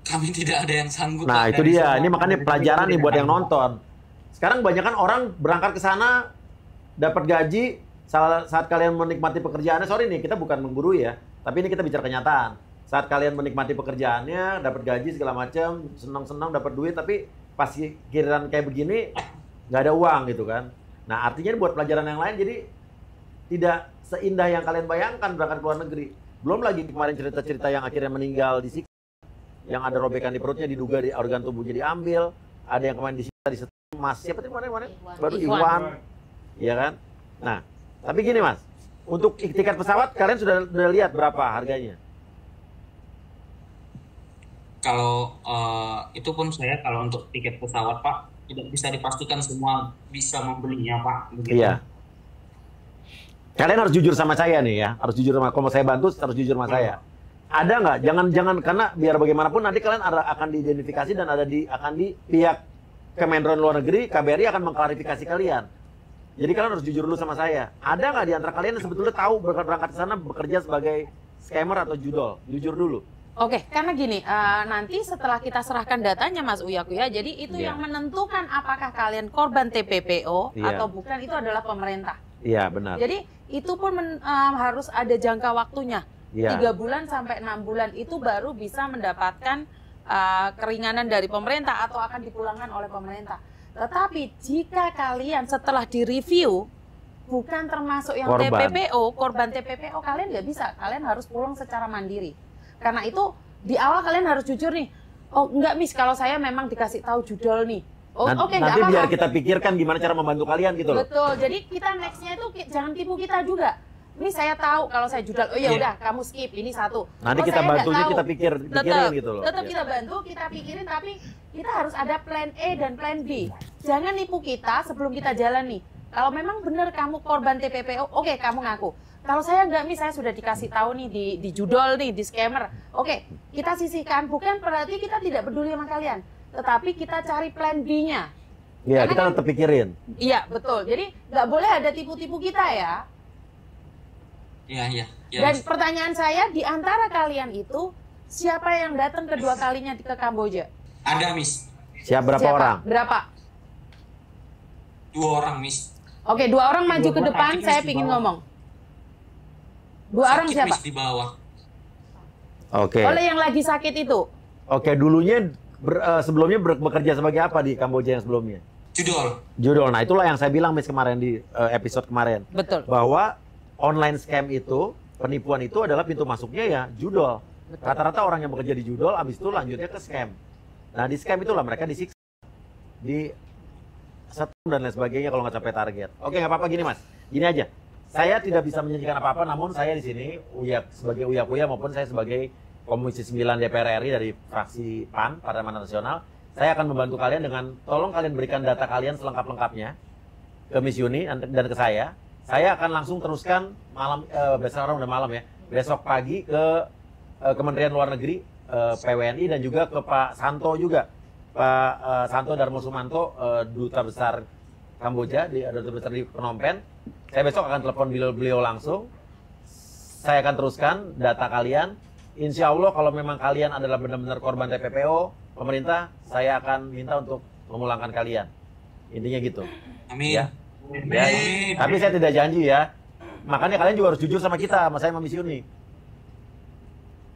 Kami tidak ada yang sanggup. Nah, Pak, itu dari dia. semua Ini makanya orang pelajaran itu nih buat tidak yang sanggup. nonton. Sekarang kebanyakan orang berangkat ke sana, dapat gaji, saat kalian menikmati pekerjaannya, sorry nih, kita bukan menggurui ya, tapi ini kita bicara kenyataan. Saat kalian menikmati pekerjaannya, dapat gaji segala macam, senang-senang dapat duit, tapi pas giliran kayak begini, nggak ada uang gitu kan. Nah, artinya buat pelajaran yang lain, jadi tidak seindah yang kalian bayangkan berangkat ke luar negeri. Belum lagi kemarin cerita-cerita yang akhirnya meninggal di yang ada robekan di perutnya, diduga di organ tubuhnya diambil, ada yang kemarin disita di Mas, siapa tadi kemarin? Baru Iwan, ya kan? Nah, tapi gini Mas, untuk tiket pesawat kalian sudah lihat berapa harganya? Kalau itu pun saya kalau untuk tiket pesawat, Pak, tidak bisa dipastikan semua bisa membelinya, Pak. Begitu. Iya. Kalian harus jujur sama saya nih ya, harus jujur sama, kalau mau saya bantu harus jujur sama saya. Ada nggak? Jangan karena biar bagaimanapun nanti kalian akan diidentifikasi dan akan di pihak Kementerian Luar Negeri, KBRI akan mengklarifikasi kalian. Jadi kalian harus jujur dulu sama saya. Ada nggak di antara kalian yang sebetulnya tahu berangkat ke sana bekerja sebagai scammer atau judol? Jujur dulu. Oke, karena gini, nanti setelah kita serahkan datanya Mas Uyakuya, jadi itu Iya. yang menentukan apakah kalian korban TPPO Iya. atau bukan itu adalah pemerintah. Iya benar. Jadi itu pun harus ada jangka waktunya. Iya. 3 bulan sampai 6 bulan itu baru bisa mendapatkan keringanan dari pemerintah atau akan dipulangkan oleh pemerintah. Tetapi jika kalian setelah direview bukan termasuk yang Korban. TPPO, korban TPPO, kalian nggak bisa. Kalian harus pulang secara mandiri. Karena itu di awal kalian harus jujur nih. Oh enggak Miss, kalau saya memang dikasih tahu judol nih. Oh oke, nggak Nanti biar apa-apa. kita pikirkan gimana cara membantu kalian gitu loh. Betul. Jadi kita nextnya itu jangan tipu kita juga. Ini saya tahu kalau saya judal. Oh ya udah, kamu skip ini satu. Nanti Oh, kita saya nggak bantunya tahu. kita pikirin gitu loh. Tetap Ya. kita bantu, kita pikirin, tapi kita harus ada plan A dan plan B. Jangan nipu kita sebelum kita jalan nih. Kalau memang benar kamu korban TPPO, oke kamu ngaku. Kalau saya nggak, saya sudah dikasih tahu nih di judol nih, di scammer. Oke, kita sisihkan. Bukan berarti kita tidak peduli sama kalian. Tetapi kita cari plan B-nya. Iya, Karena kita kan- tetap pikirin. Iya, betul. Jadi nggak boleh ada tipu-tipu kita ya. Iya. Dan pertanyaan saya, di antara kalian itu, siapa yang datang kedua kalinya ke Kamboja? Ada, Miss. Siap berapa Siapa? orang? Berapa? 2 orang, Miss. Oke, 2 orang maju ke Dua depan, sakit, saya Miss, di pingin bawah. ngomong. 2 orang Sakit, siapa? Miss, di bawah. Oke. Oleh yang lagi sakit itu. Oke, dulunya sebelumnya bekerja sebagai apa di Kamboja yang sebelumnya? Judol. Judol. Nah, itulah yang saya bilang Miss kemarin di episode kemarin. Betul. Bahwa online scam itu, penipuan itu adalah pintu masuknya ya judol. Betul. Rata-rata orang yang bekerja di judol, habis itu lanjutnya ke scam. Nah, di scam itulah mereka disiksa, di setum dan lain sebagainya kalau nggak capai target. Oke, nggak apa-apa gini Mas. Gini aja. Saya tidak bisa menjanjikan apa-apa, namun saya di sini sebagai Uyakuya maupun saya sebagai Komisi 9 DPR RI dari fraksi PAN, Partai Amanat Nasional, saya akan membantu kalian dengan tolong kalian berikan data kalian selengkap-lengkapnya ke Miss Yuni dan ke saya. Saya akan langsung teruskan malam, besok udah malam ya, besok pagi ke Kementerian Luar Negeri, PWNI dan juga ke Pak Santo juga, Pak Santo Darmo Sumanto, Duta Besar Kamboja, Duta Besar di Phnom Penh. Saya besok akan telepon beliau langsung. Saya akan teruskan data kalian, insya Allah kalau memang kalian adalah benar-benar korban TPPO, pemerintah, saya akan minta untuk memulangkan kalian. Intinya gitu. Amin. Ya. Ya. Tapi saya tidak janji ya. Makanya kalian juga harus jujur sama kita, sama saya, sama Miss Yuni.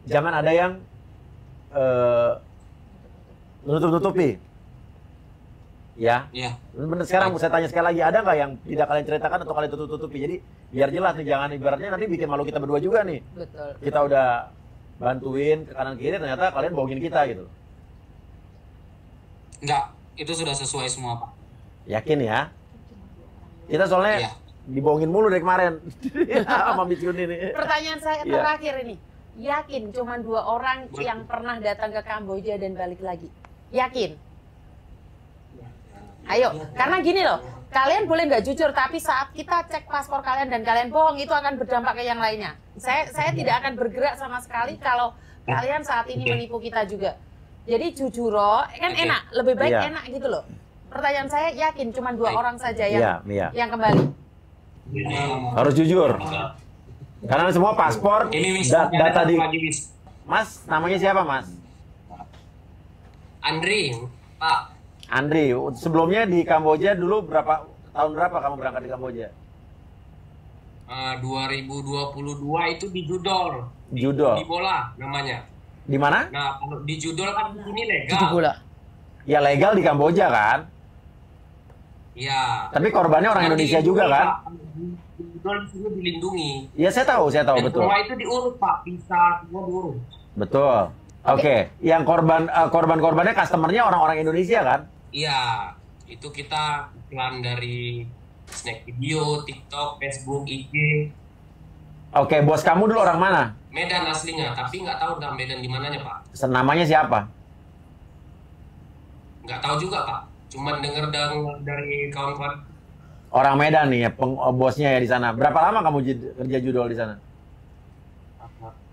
Jangan ada yang nutup-nutupi. Ya. Iya. Bener, sekarang saya tanya sekali lagi, ada nggak yang tidak kalian ceritakan atau kalian tutup-tutupi? Jadi biar jelas nih, jangan ibaratnya nanti bikin malu kita berdua juga nih. Betul. Kita udah bantuin ke kanan kiri, ternyata kalian bohongin kita gitu. Enggak, itu sudah sesuai semua, Pak. Yakin ya? Kita soalnya Iya. dibohongin mulu dari kemarin sama Miss Yuni nih. Pertanyaan saya Iya. terakhir ini. Yakin cuma 2 orang yang pernah datang ke Kamboja dan balik lagi? Yakin? Ayo, karena gini loh, kalian boleh nggak jujur, tapi saat kita cek paspor kalian dan kalian bohong, itu akan berdampak ke yang lainnya. Saya tidak akan bergerak sama sekali kalau kalian saat ini menipu kita juga. Jadi jujuro, kan Oke. enak, lebih baik Iya. enak gitu loh. Pertanyaan saya, yakin cuma 2 Baik. orang saja yang Iya. yang kembali? Harus jujur. Karena semua paspor, Ini Wis, data di... lagi Wis. Mas, namanya siapa Mas? Andri, Pak. Andri. Sebelumnya di Kamboja dulu tahun berapa kamu berangkat di Kamboja? 2022 itu di Judol. Judol. Di bola namanya. Di mana? Nah, kalau di Judol kan di sini legal. 7 bulan. Ya legal di Kamboja kan? Iya. Tapi korbannya orang Indonesia juga kan? Di Judol di sini dilindungi. Ya saya tahu Dan betul. semua itu diurus, Pak. Bisa semua diurus. Betul. Oke, yang korban-korbannya customernya orang-orang Indonesia kan? Iya, itu kita iklan dari Snack Video, TikTok, Facebook, IG. Oke, bos kamu dulu orang mana? Medan aslinya, tapi nggak tahu dalam Medan di mananya, Pak. Namanya siapa? Nggak tahu juga, Pak. Cuman denger dari kawan-kawan. Orang Medan nih ya, bosnya ya di sana. Berapa lama kamu kerja judol di sana?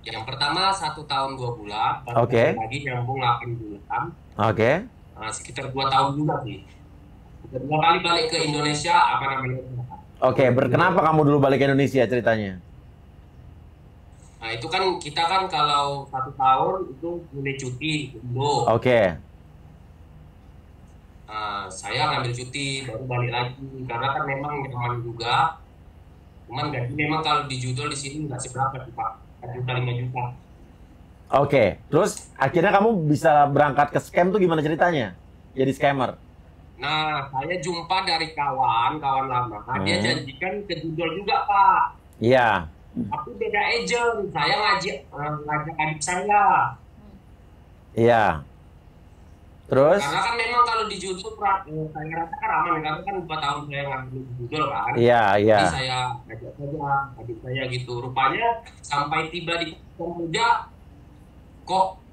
Yang pertama 1 tahun 2 bulan, Oke. lagi nyambung 8 bulan. Oke. Nah, sekitar 2 tahun juga sih. Kedua kali balik ke Indonesia, apa namanya? Oke, kenapa kamu dulu balik ke Indonesia ceritanya? Nah, itu kan kita kan kalau 1 tahun itu boleh cuti dulu. Oke. Nah, saya ngambil cuti baru balik lagi karena kan memang nyaman juga. Cuman gaji memang kalau di Judol di sini nggak seberapa sih, Pak. 4 juta 5 juta. Oke, terus akhirnya kamu bisa berangkat ke scam tuh gimana ceritanya? Jadi scammer. Nah, saya jumpa dari kawan lama. Dia Hmm. janjikan ke Judol juga, Pak. Iya. Tapi beda agent. Saya ngajak adik saya. Iya. Terus? Karena kan memang kalau di Judol saya rasa kan aman karena kan 4 tahun saya ngambil di Judol kan. Iya, iya. Jadi saya ajak saja adik saya gitu. Rupanya sampai tiba di Kamboja kok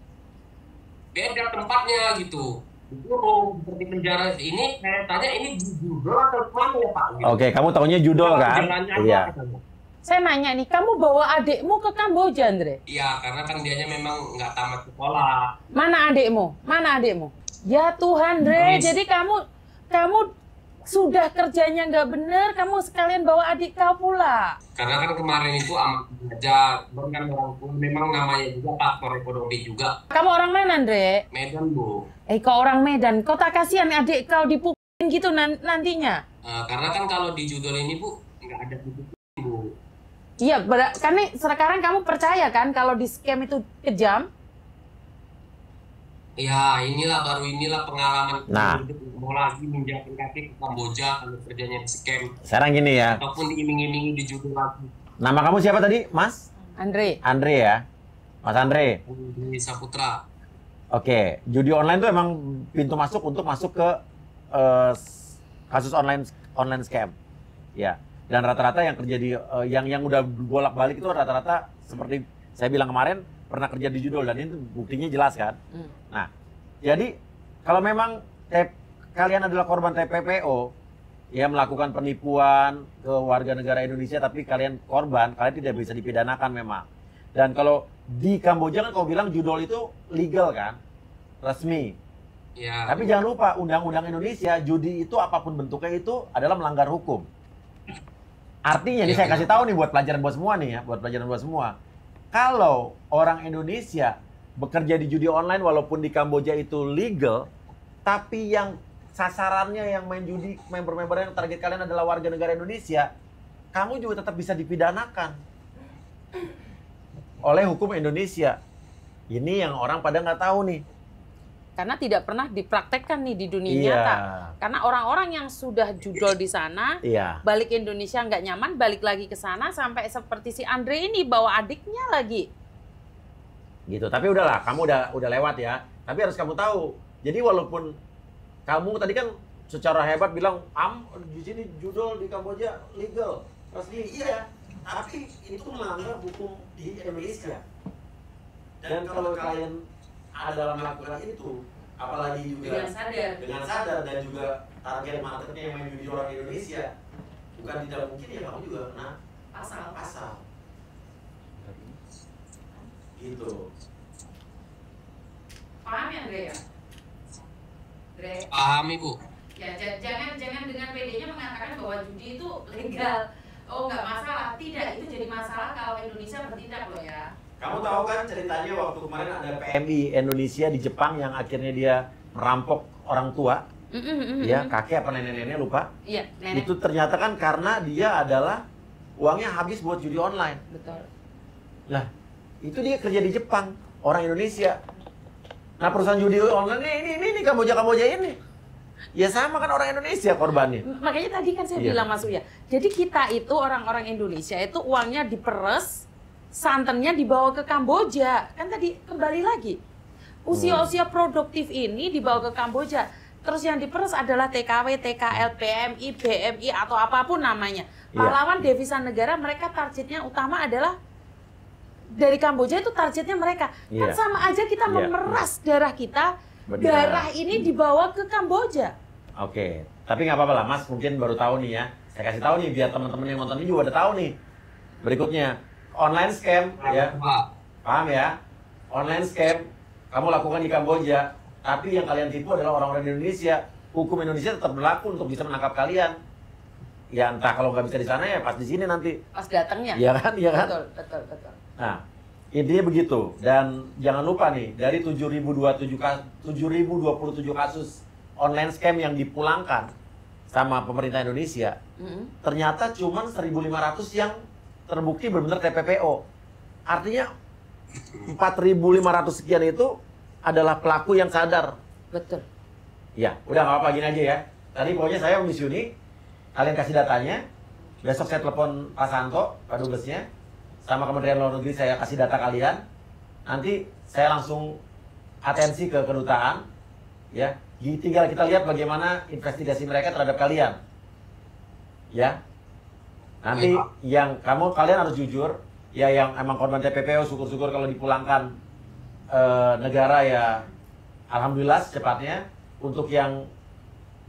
beda tempatnya gitu. Itu seperti penjara ini, saya tanya ini di Judol atau mana ya Pak? Gitu. Oke, kamu taunya judol kan? Jalannya aja, Iya. katanya. Saya nanya nih, kamu bawa adikmu ke Kamboja, Andre? Iya, karena kan dianya memang nggak tamat sekolah. Mana adikmu? Mana adikmu? Ya Tuhan, Dre. Yes. Jadi kamu sudah kerjanya nggak bener, kamu sekalian bawa adik kau pula. Karena kan kemarin itu amat belajar, kan orang tua memang namanya juga faktor ekonomi juga. Kamu orang mana, Andre? Medan Bu. Kau orang Medan. Kau tak kasihan adik kau dipukulin gitu nantinya? Karena kan kalau di Judol ini Bu nggak ada titik Bu. Iya, karena sekarang kamu percaya kan kalau di scam itu kejam? Ya baru inilah pengalaman Nah. mau lagi menjamin kaki ke Kamboja kalau kerjanya di scam Sekarang gini ya. ataupun diiming-imingi di Judol lagi Nama kamu siapa tadi, Mas? Andre. Andre ya? Mas Andre. di Saputra. Oke, judi online tuh emang pintu masuk untuk masuk ke kasus online scam. Ya. Dan rata-rata yang kerja di yang udah bolak-balik itu rata-rata seperti saya bilang kemarin pernah kerja di judol dan itu buktinya jelas kan. Nah, jadi kalau memang kalian adalah korban TPPO ya melakukan penipuan ke warga negara Indonesia tapi kalian korban, kalian tidak bisa dipidanakan memang. Dan kalau di Kamboja kan kau bilang judol itu legal kan? Resmi. Ya. Tapi jangan lupa undang-undang Indonesia judi itu apapun bentuknya itu adalah melanggar hukum. Artinya ini Ya, saya kasih tahu nih buat pelajaran buat semua nih ya, buat pelajaran buat semua. Kalau orang Indonesia bekerja di judi online walaupun di Kamboja itu legal, tapi yang sasarannya yang main judi, member-member yang target kalian adalah warga negara Indonesia, kamu juga tetap bisa dipidanakan oleh hukum Indonesia. Ini yang orang pada nggak tahu nih. Karena tidak pernah dipraktekkan nih di dunia Iya. nyata. Karena orang-orang yang sudah judol di sana, Iya. balik Indonesia nggak nyaman, balik lagi ke sana sampai seperti si Andre ini bawa adiknya lagi. Gitu. Tapi udahlah, kamu udah lewat ya. Tapi harus kamu tahu. Jadi walaupun kamu tadi kan secara hebat bilang, di sini judol di Kamboja legal, resmi, iya. Tapi itu melanggar hukum di Indonesia. Dan kalau kalian ada melakukan itu, apalagi juga dengan sadar dan juga target marketnya yang main judi orang Indonesia, bukan tidak mungkin ya kamu juga kena pasal. Gitu. Paham ya, Andre ya? Andre? Paham Ibu. Ya, jangan dengan PD-nya mengatakan bahwa judi itu legal. Oh, nggak masalah. Tidak, itu jadi masalah kalau Indonesia bertindak loh ya. Kamu tahu kan ceritanya waktu kemarin ada PMI Indonesia di Jepang yang akhirnya dia merampok orang tua, ya kakek apa nenek-nenek lupa. Iya, nenek. Itu ternyata kan karena dia adalah uangnya habis buat judi online. Betul. Lah, itu dia kerja di Jepang, orang Indonesia. Nah perusahaan judi online ini Kamboja ini. Ya sama kan orang Indonesia korbannya. Makanya tadi kan saya Iya. bilang Mas Uya. Jadi kita itu orang-orang Indonesia itu uangnya diperes, santannya dibawa ke Kamboja. Kan tadi kembali lagi. Usia-usia produktif ini dibawa ke Kamboja. Terus yang diperes adalah TKW, TKL, PMI, BMI atau apapun namanya. Pahlawan devisa negara, mereka targetnya utama adalah dari Kamboja, itu targetnya mereka. Kan sama aja kita memeras darah kita. Darah ini dibawa ke Kamboja. Oke, tapi nggak apa-apa lah Mas, mungkin baru tahu nih ya. Saya kasih tahu nih biar teman-teman yang nonton ini juga udah tahu nih. Berikutnya, online scam ya. Paham ya? Online scam kamu lakukan di Kamboja, tapi yang kalian tipu adalah orang-orang Indonesia. Hukum Indonesia tetap berlaku untuk bisa menangkap kalian. Ya entah kalau nggak bisa di sana ya pas di sini nanti. Pas datangnya. Iya kan? Iya kan? Betul. Nah, intinya begitu. Dan jangan lupa nih, dari 7.027 kasus online scam yang dipulangkan sama pemerintah Indonesia, ternyata cuma 1.500 yang terbukti benar-benar TPPO. Artinya 4.500 sekian itu adalah pelaku yang sadar. Betul. Ya, udah nggak apa-apa gini aja ya. Tadi pokoknya saya misiuni, kalian kasih datanya. Besok saya telepon Pak Santo, Pak Dubesnya, sama Kementerian Luar Negeri saya kasih data kalian. Nanti saya langsung atensi ke kedutaan, ya. Tinggal kita lihat bagaimana investigasi mereka terhadap kalian, ya. Nanti yang kalian harus jujur, ya yang emang korban TPPO syukur-syukur kalau dipulangkan negara ya, alhamdulillah secepatnya. Untuk yang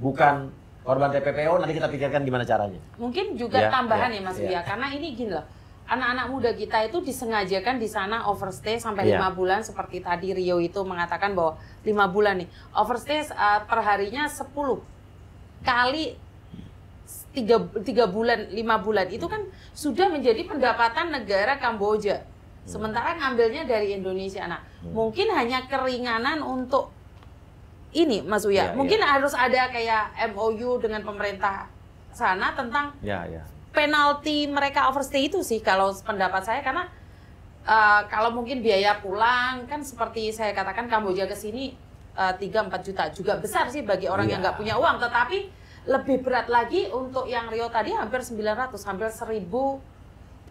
bukan korban TPPO nanti kita pikirkan gimana caranya. Mungkin juga tambahan ya Mas Uya, karena ini gini loh. Anak-anak muda kita itu disengajakan di sana overstay sampai 5 bulan, seperti tadi Rio itu mengatakan bahwa 5 bulan nih. Overstay perharinya 10 kali 3 bulan, 5 bulan. Itu kan sudah menjadi pendapatan negara Kamboja. Sementara ngambilnya dari Indonesia. Nah, mungkin hanya keringanan untuk ini Mas Uya. Mungkin harus ada kayak MOU dengan pemerintah sana tentang penalti mereka overstay itu sih kalau pendapat saya, karena kalau mungkin biaya pulang kan seperti saya katakan Kamboja ke sini 3-4 juta juga besar sih bagi orang yang nggak punya uang, tetapi lebih berat lagi untuk yang Rio tadi hampir 900, hampir 1.000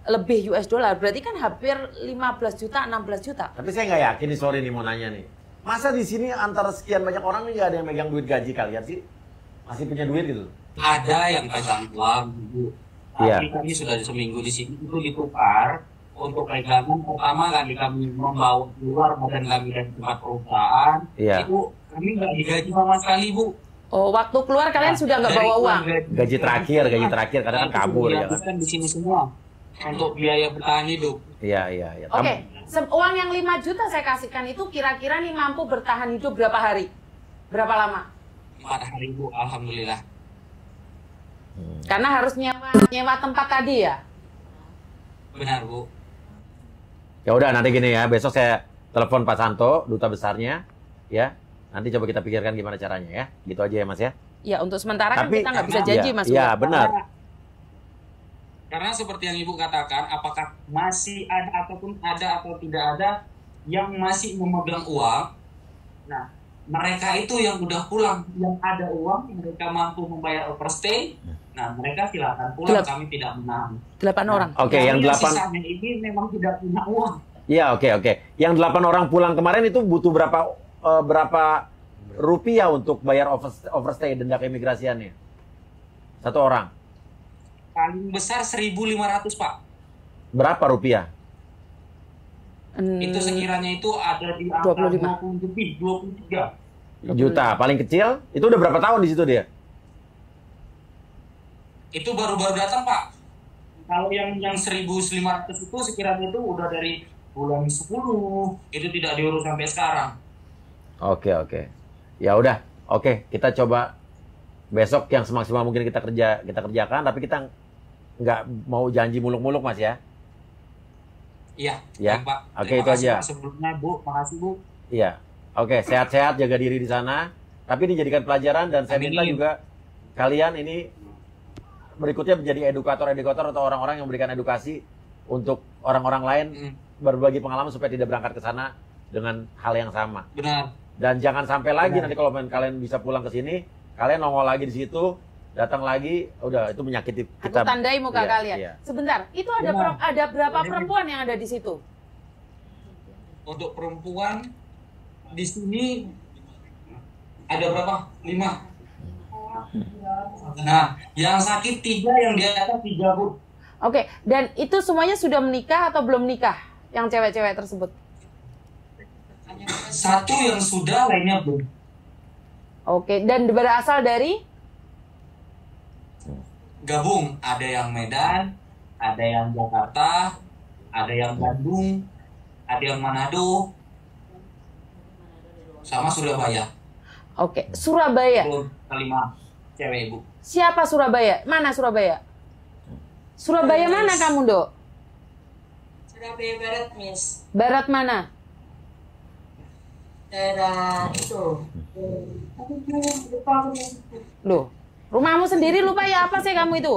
lebih US dollar, berarti kan hampir 15 juta, 16 juta. Tapi saya nggak yakin nih, sorry nih mau nanya nih. Masa di sini antara sekian banyak orang nih nggak ada yang megang duit gaji kalian sih? Masih punya duit gitu? Ada yang pegang uang, Bu. Tapi kami sudah seminggu di sini itu ditukar untuk pegangan. Pertama kali kami membawa keluar badan kami dari tempat perusahaan, itu kami nggak digaji sama sekali, Bu. Oh, waktu keluar kalian sudah nggak bawa uang? Gaji terakhir karena kan kabur ya kan? Di sini semua untuk biaya bertahan hidup. Iya. Oke. Uang yang 5 juta saya kasihkan itu kira-kira nih mampu bertahan hidup berapa hari? Berapa lama? 4 hari, Bu, alhamdulillah. Karena harus nyewa tempat tadi ya? Benar, Bu. Ya udah nanti gini ya, besok saya telepon Pak Santo, duta besarnya, ya. Nanti coba kita pikirkan gimana caranya ya. Gitu aja ya Mas ya. Ya untuk sementara kan Tapi- kita nggak bisa janji Mas. Iya, Uya. benar. Karena seperti yang Ibu katakan, apakah masih ada ataupun ada atau tidak ada yang masih memegang uang? Nah, mereka itu yang udah pulang, yang ada uang, mereka mampu membayar overstay. Nah, mereka silakan pulang, kami tidak menahan. 8 orang. Oke, yang 8. Sisanya ini memang tidak punya uang. Iya, oke. Yang 8 orang pulang kemarin itu butuh berapa rupiah untuk bayar overstay denda keimigrasiannya? Satu orang. Paling besar 1.500, Pak. Berapa rupiah? Itu sekiranya itu ada di angka 25. 20 lebih, 23. Juta. Paling kecil itu udah berapa tahun di situ dia? Itu baru-baru datang, Pak. Kalau yang 1.500 itu sekiranya itu udah dari bulan 10, itu tidak diurus sampai sekarang. Oke. Ya udah. Oke, kita coba besok yang semaksimal mungkin kita kerjakan, tapi kita nggak mau janji muluk-muluk Mas ya. Iya, Ya. baik, Pak. Oke, Terima itu kasih, aja. Pak. Sebelumnya, Bu, makasih, Bu. Iya. Oke, sehat-sehat, jaga diri di sana. Tapi dijadikan pelajaran dan saya Amin. minta juga kalian ini berikutnya menjadi edukator-edukator atau orang-orang yang memberikan edukasi untuk orang-orang lain berbagi pengalaman supaya tidak berangkat ke sana dengan hal yang sama. Benar. Dan jangan sampai lagi Benar. nanti kalau kalian bisa pulang ke sini, kalian nongol lagi di situ, datang lagi, udah itu menyakiti Aku kita. tandai muka Iya, kalian. iya. Sebentar, itu ada Benar. ada berapa perempuan yang ada di situ? Untuk perempuan di sini ada berapa? 5. Nah, yang sakit 3, yang di atas 3, Bu. Oke, dan itu semuanya sudah menikah atau belum nikah? Yang cewek-cewek tersebut. Satu yang sudah, lainnya belum. Oke, dan berasal dari? Gabung, ada yang Medan, ada yang Jakarta, ada yang Bandung, ada yang Manado, sama Surabaya. Oke, Surabaya. Itu 5 cewek, Bu. Siapa Surabaya? Mana Surabaya? Surabaya mana kamu, Dok? Surabaya Barat, Miss. Barat mana? Daerah itu. Loh, rumahmu sendiri lupa ya apa sih kamu itu?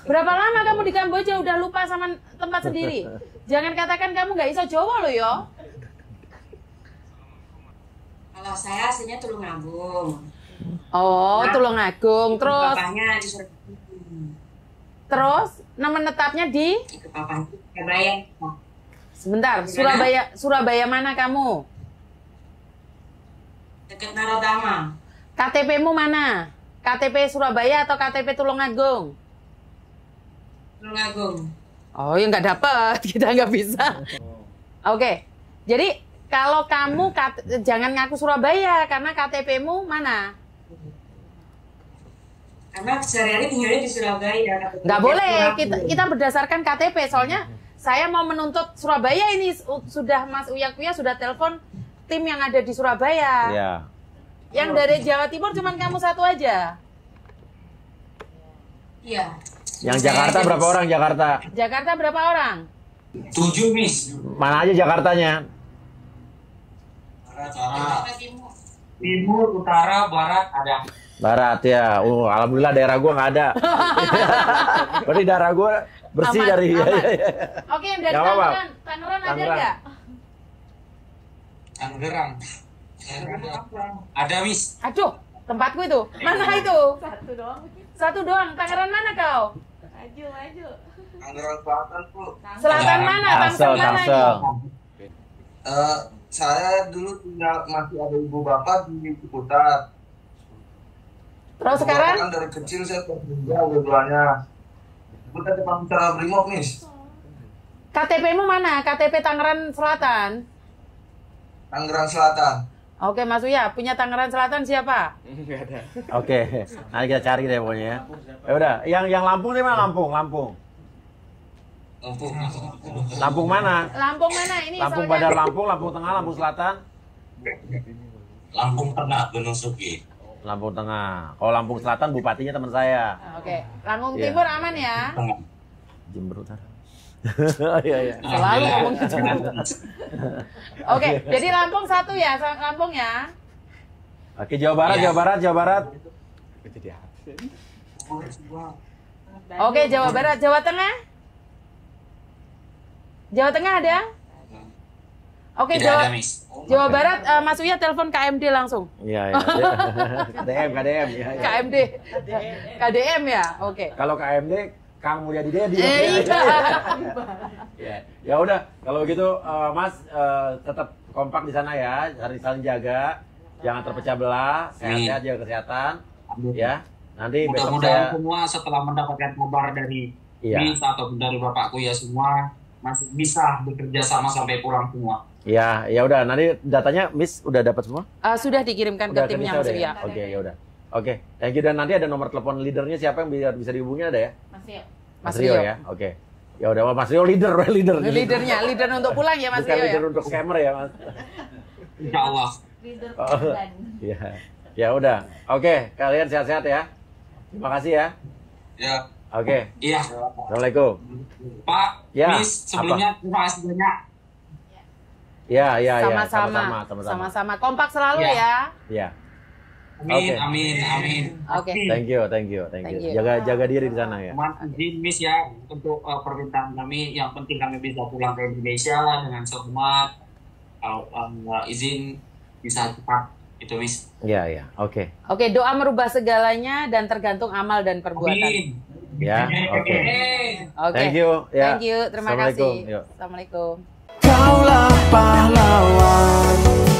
Berapa lama kamu di Kamboja udah lupa sama tempat sendiri? Jangan katakan kamu nggak iso Jawa loh yo. Kalau saya aslinya Tulungagung. Oh, Tulungagung. Terus, Bapaknya di Surabaya. terus nama menetapnya di? Itu papanya Surabaya. Sebentar, Surabaya mana kamu? Dekat Narotama. KTP-mu mana? KTP Surabaya atau KTP Tulungagung? Tulungagung. Oh, ya nggak dapat, kita nggak bisa. Oke, jadi kalau kamu jangan ngaku Surabaya karena KTP-mu mana? Karena sehari-hari tinggalnya di Surabaya. Nggak boleh, kita berdasarkan KTP. Soalnya saya mau menuntut Surabaya ini sudah Mas Uya Kuya sudah telepon tim yang ada di Surabaya. Iya. Yang dari Jawa Timur cuman kamu satu aja. Iya. Yang Jakarta berapa orang Jakarta? Jakarta berapa orang? 7, Miss. Mana aja Jakartanya? Timur, utara, barat ada. Barat ya. Alhamdulillah daerah gua nggak ada. Berarti daerah gua bersih Aman, dari. aman. Oke, yang dari Nggak apa-apa. Tangerang ada Tangerang. nggak? Tangerang. Ada, Miss. Aduh, tempatku itu. Mana itu? Satu doang. Tangerang mana kau? Tangerang Selatan, Bu. Selatan mana? Tangsel mana ini? Tangsel. Saya dulu masih ada ibu bapak di Ciputat. Terus Ibu sekarang? bapak kan dari kecil saya tertinggal dua-duanya. Ciputat depan bicara Brimob, Miss. KTP-mu mana? KTP Tangerang Selatan. Tangerang Selatan. Oke, Mas Uya, punya Tangerang Selatan siapa? Oke, nanti kita cari deh pokoknya ya. Ya udah, yang Lampung nih mana? Lampung. Lampung mana? Lampung mana? Ini Lampung soalnya- Bandar Lampung, Lampung Tengah, Lampung Selatan, Lampung Tengah, Gunung Sugi. Lampung Tengah. Kalau Lampung Selatan bupatinya teman saya. Oke, Lampung Iya. Timur aman ya? Jember Utara. Iya, iya. Selalu ngomong gitu. Oke, jadi Lampung 1 ya, Lampung ya. Oke, Jawa Barat, Jawa Barat, Jawa Barat. Oke, Jawa Barat, Jawa Tengah. Jawa Tengah ada? Oke, Tidak ada, Miss. Jawa Barat, Mas Uya telepon KMD langsung. Iya, iya. KDM, KDM. Iya, iya. KMD. KDM ya? Oke. Kalau KMD, Kang Mulyadi Dedi. Iya. Ya, ya udah. Kalau gitu, Mas tetap kompak di sana ya, saling jaga, jangan terpecah belah, sehat-sehat, jaga kesehatan, ya. Nanti besok Mudah-mudahan saya. semua setelah mendapatkan kabar dari Iya. Miss ataupun dari Bapakku ya semua masih bisa bekerja sama sampai pulang semua. Ya, ya udah. Nanti datanya Miss udah dapat semua? Sudah dikirimkan ke Udah, timnya Miss Mas udah Uya. ya? Oke, ya udah. Oke, thank you. Dan nanti ada nomor telepon leadernya siapa yang bisa dihubungi ada ya? Mas Rio Rio. ya. Oke. Ya udah, Mas Rio leader. Leadernya, leader untuk pulang ya Mas Bukan Rio ya. leader untuk scammer ya, Mas. Insya Allah. Oh, ya. Ya udah. Oke, kalian sehat-sehat ya. Terima kasih ya. Ya. Oke. Iya. Assalamualaikum. Pak, Ya, Miss, sebelumnya terima kasih banyak. Ya, ya, ya. Sama-sama. Sama-sama. Kompak selalu Ya. ya. Ya. Amin, Oke. amin. Oke. Thank you. Thank you. Jaga diri di sana ya. Mohon izin Miss ya untuk permintaan kami. Yang penting kami bisa pulang ke Indonesia dengan selamat. Kalau izin bisa cepat itu Miss. Ya, ya. Oke. Oke, doa merubah segalanya dan tergantung amal dan perbuatan. Amin. Ya, oke. Oke. Thank you. Ya. Thank you. Terima Assalamualaikum. kasih. Yuk. Assalamualaikum. Kaulah pahlawan.